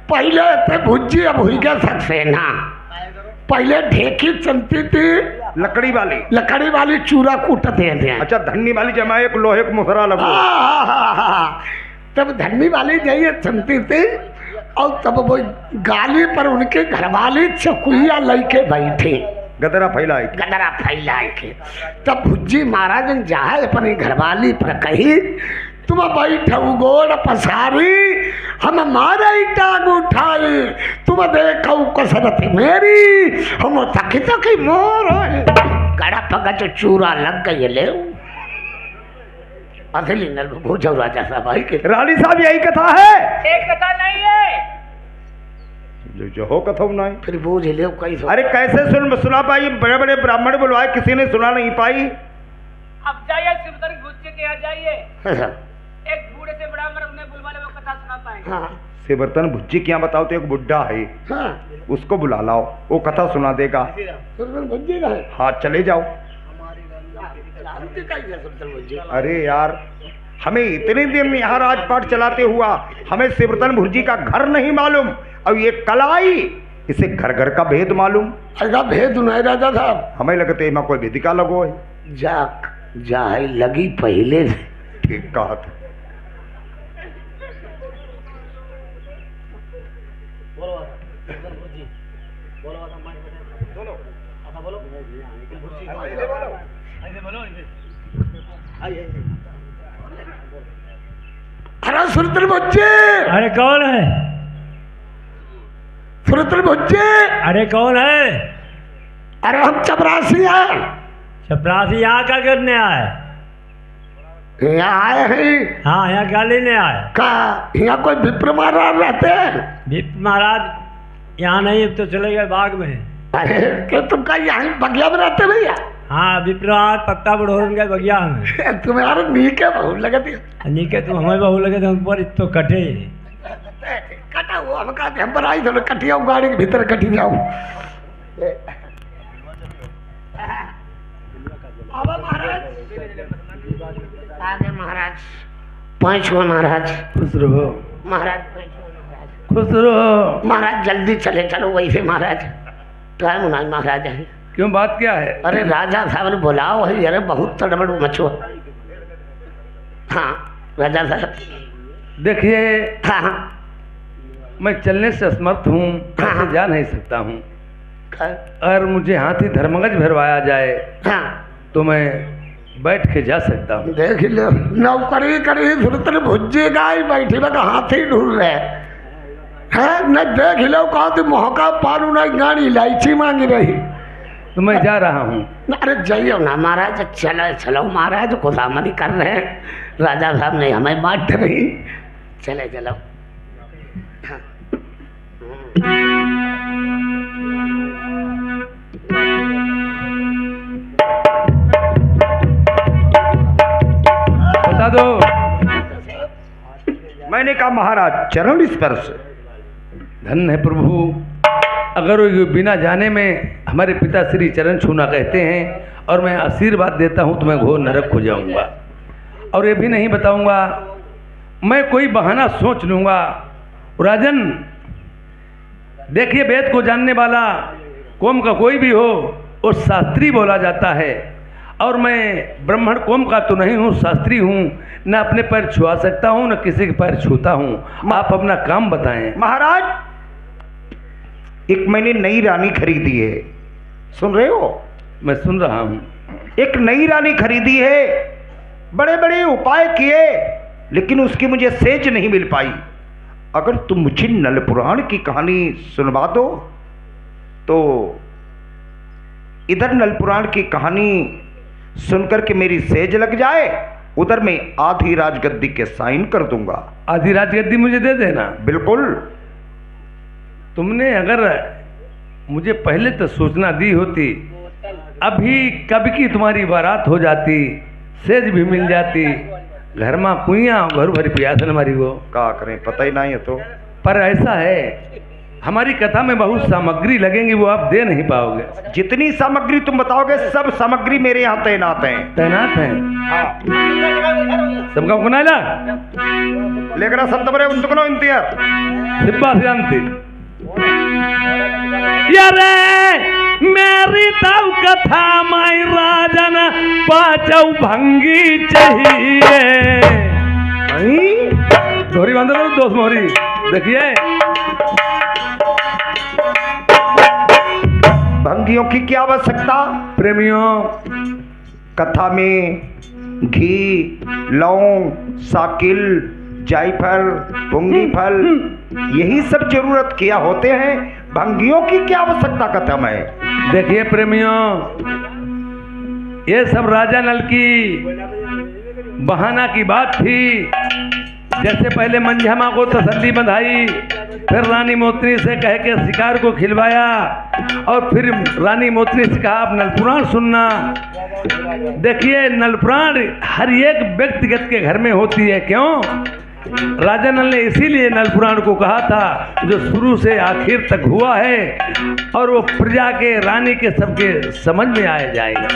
पहले थे भुज्जी, अब हुई गया सक्सेना। पहले ढेकी चलती थी, लकड़ी वाली, लकड़ी वाली चूरा कूटते थे। अच्छा धन्नी वाली जमा एक लोहे को मुसरा लगो। तब धन्नी वाली जइए चलती थी, और तब वो गाली पर उनके घरवाली चकुलिया लेके बैठी, गदरा फैला है। गदरा फैलाए के। तब भुज्जी महाराज जाए अपनी घरवाली पर कही, तुम बैठो गोड़ पसारी, हम हमारा टांग उठाई, तुम देखो कसरत मेरी, हम थकी थकी मोर गड़ा पगा जो चूरा लग गई ले। असली नल भूजो राजा साहब भाई के। रानी साहब यही कथा है? एक कथा नहीं है, जो हो कथा नहीं। फिर बूझ ले कैसे? अरे कैसे सुना पाई, बड़े बड़े ब्राह्मण बुलवाए, किसी ने सुना नहीं पाई। अब जाइए सिमतन भुज्जी के यहाँ जाइए, एक बूढ़े से ब्राह्मण उन्हें बुलवा ले, वो कथा सुना पाएंगे। हाँ सेवर्तन भुज्जी क्या बताओ तो एक बुड्ढा है, हाँ उसको बुला लाओ, वो कथा सुना देगा। भुज्जी का है। हाँ चले जाओ। भुज्जी अरे यार हमें इतने दिन यहाँ राजपाट चलाते हुआ हमें सेवर्तन भुज्जी का घर नहीं मालूम, और ये कलाई इसे घर घर का भेद मालूम। ऐसा भेद नहीं राजा साहब। हमें लगते है कोई वेदिका लगो है। जा है लगी पहले से। ठीक कहा था। अरे सुरतल भुज्जी, अरे कौन है? सुरतल भुज्जी, अरे कौन है? अरे हम चपरासी हैं। चपरासी यहाँ क्या करने आए? यहाँ आए हैं। हाँ यहाँ क्या लेने आए? का यहाँ कोई विप्र महाराज रहते हैं? विप्र महाराज यहाँ नहीं, अब तो चले गए बाग में। अरे क्या तुम का यहाँ बगिया में रहते भैया? हाँ विप्र महाराज पत्ता बढ़ोर गए बगिया में। तुम्हारा नीके बहुत लगती है। नीके तुम हमें बहु लगे तो ऊपर तो कटे। कटा हुआ हम कहते हम पर आई तो कटिया गाड़ी के भीतर कटी जाओ। आगे महाराज, पांचवा महाराज। खुश रहो महाराज खुश रहो। महाराज जल्दी चले चलो वैसे महाराज, टाइम नहीं महाराज है। क्यों बात क्या है? अरे राजा साहब ने बुलाओ है, अरे बहुत तड़बड़ मचो। हाँ राजा साहब। देखिए हाँ हाँ मैं चलने से असमर्थ हूँ, कैसे जा नहीं सकता हूँ। अगर मुझे हाथी धर्मगज भरवाया जाए हाँ तो मैं बैठ के जा सकता हूँ। देख लो नौकरी करी सुरतन भुज्जी गाय बैठी बा हाथी ढूंढ रहे हैं। न देख लो कहा तो मौका पारू ना गाड़ी इलायची मांग रही। तो मैं जा रहा हूँ। अरे जाइयो ना महाराज, चलो चलो महाराज, खुशामदी कर रहे हैं, राजा साहब ने हमें बांट रही। चले चलो। बता दो मैंने कहा महाराज चरण स्पर्श। धन्य है प्रभु, अगर वो बिना जाने में हमारे पिता श्री चरण छूना कहते हैं और मैं आशीर्वाद देता हूँ तो मैं घोर नरक हो जाऊँगा। और ये भी नहीं बताऊँगा, मैं कोई बहाना सोच लूँगा। राजन देखिए, वेद को जानने वाला कौम का कोई भी हो वो शास्त्री बोला जाता है, और मैं ब्राह्मण कौम का तो नहीं हूँ, शास्त्री हूँ, न अपने पैर छुआ सकता हूँ न किसी के पैर छूता हूँ। आप अपना काम बताएं। महाराज एक मैंने नई रानी खरीदी है, सुन रहे हो? मैं सुन रहा हूँ। एक नई रानी खरीदी है, बड़े बड़े उपाय किए लेकिन उसकी मुझे सेज नहीं मिल पाई। अगर तुम मुझे नल पुराण की कहानी सुनवा दो तो इधर नल पुराण की कहानी सुनकर के मेरी सेज लग जाए, उधर मैं आधी राजगद्दी के साइन कर दूंगा। आधी राजगद्दी मुझे दे देना। बिल्कुल। तुमने अगर मुझे पहले तो सूचना दी होती, अभी कब की तुम्हारी बारात हो जाती, सेज भी मिल जाती, घर में कुइया घर भरी प्यासन हमारी वो क्या करें, पता ही नहीं है तो। पर ऐसा है, हमारी कथा में बहुत सामग्री लगेंगी, वो आप दे नहीं पाओगे। जितनी सामग्री तुम बताओगे सब सामग्री मेरे यहाँ तैनात है। तैनात है सबका कुनाला लेकर संत बरे उनको इंतजार सिब्बा शांति यारे मेरी तब कथा माई राजन पाचौ भंगी चाहिए। दोहरी बांध लो दोस्त मोहरी। देखिए भंगियों की क्या आवश्यकता? प्रेमियों, कथा में घी, लौंग, साकिल, जायफल, पुंगी फल यही सब जरूरत किया होते हैं। भंगियों की क्या आवश्यकता कथा में? देखिए प्रेमियों, ये सब राजा नल की बहाना की बात थी। जैसे पहले मंझमा को तसल्ली बंधाई, फिर रानी मोतनी से कह के शिकार को खिलवाया, और फिर रानी मोतनी से कहा आप नलपुराण सुनना। देखिए नलपुराण हर एक व्यक्तिगत के घर में होती है। क्यों? राजा नल ने इसीलिए नलपुराण को कहा था, जो शुरू से आखिर तक हुआ है और वो प्रजा के रानी के सबके समझ में आ जाएगा।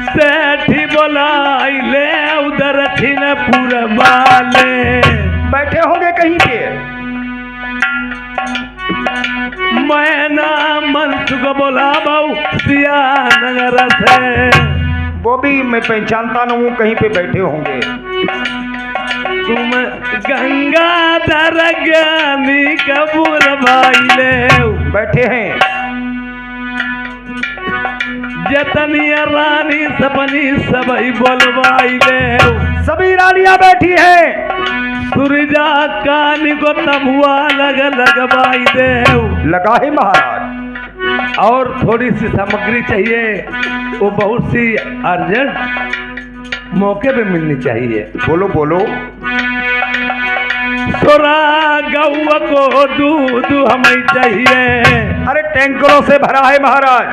सेठी बोलाई ले उधर छिनपुर वाले बैठे होंगे कहीं पे। मैं ना मनसुख बोला बहु सिया नगर से। वो भी मैं पहचानता न हूँ, कहीं पे बैठे होंगे। तुम गंगाधर ज्ञानी कपूर भाई ले बैठे हैं। जतनिया रानी सपनी सबई बोलवाई ले। सभी रानियां बैठी हैं। सूरजा कान को तबुआ लग लगवाई दे। लगा है महाराज। और थोड़ी सी सामग्री चाहिए, वो बहुत सी अर्जेंट मौके पे मिलनी चाहिए। बोलो बोलो। सोरा गौ को दूध हमें चाहिए। अरे टैंकरों से भरा है महाराज।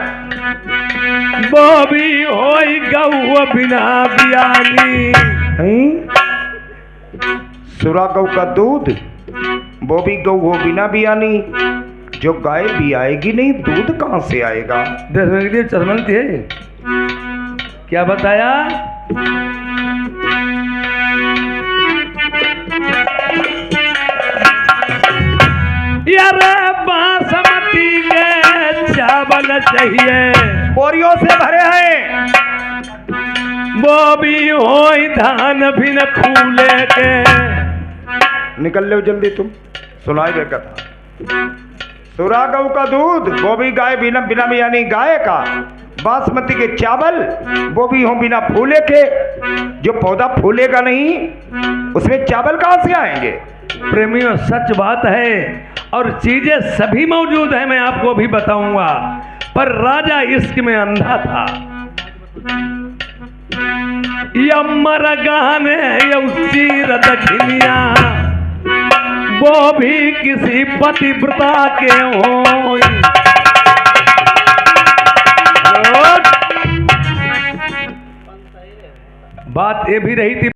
वो भी होई गौ बिना बियानी। सुरा गौ का दूध, वो भी गौ हो बिना बियानी। जो गाय भी आएगी नहीं, दूध कहाँ से आएगा? देखने के लिए चरमलती है। क्या बताया? यार बासमती के चावल चाहिए। बोरियों से भरे हैं। वो भी होई धान भी न फूले के। निकल लो जल्दी तुम, सुनाई दे कथा। सुरा गौ का दूध, वो भी गाय बिना बिना यानी गाय का। बासमती के चावल, वो भी हो बिना फूले के। जो पौधा फूलेगा नहीं, उसमें चावल कहाँ से आएंगे? प्रेमियों सच बात है, और चीजें सभी मौजूद है, मैं आपको भी बताऊंगा। पर राजा इश्क में अंधा था। यमर गाने यौचीर दखिनिया, वो भी किसी पतिव्रता के हो। बात ये भी रही थी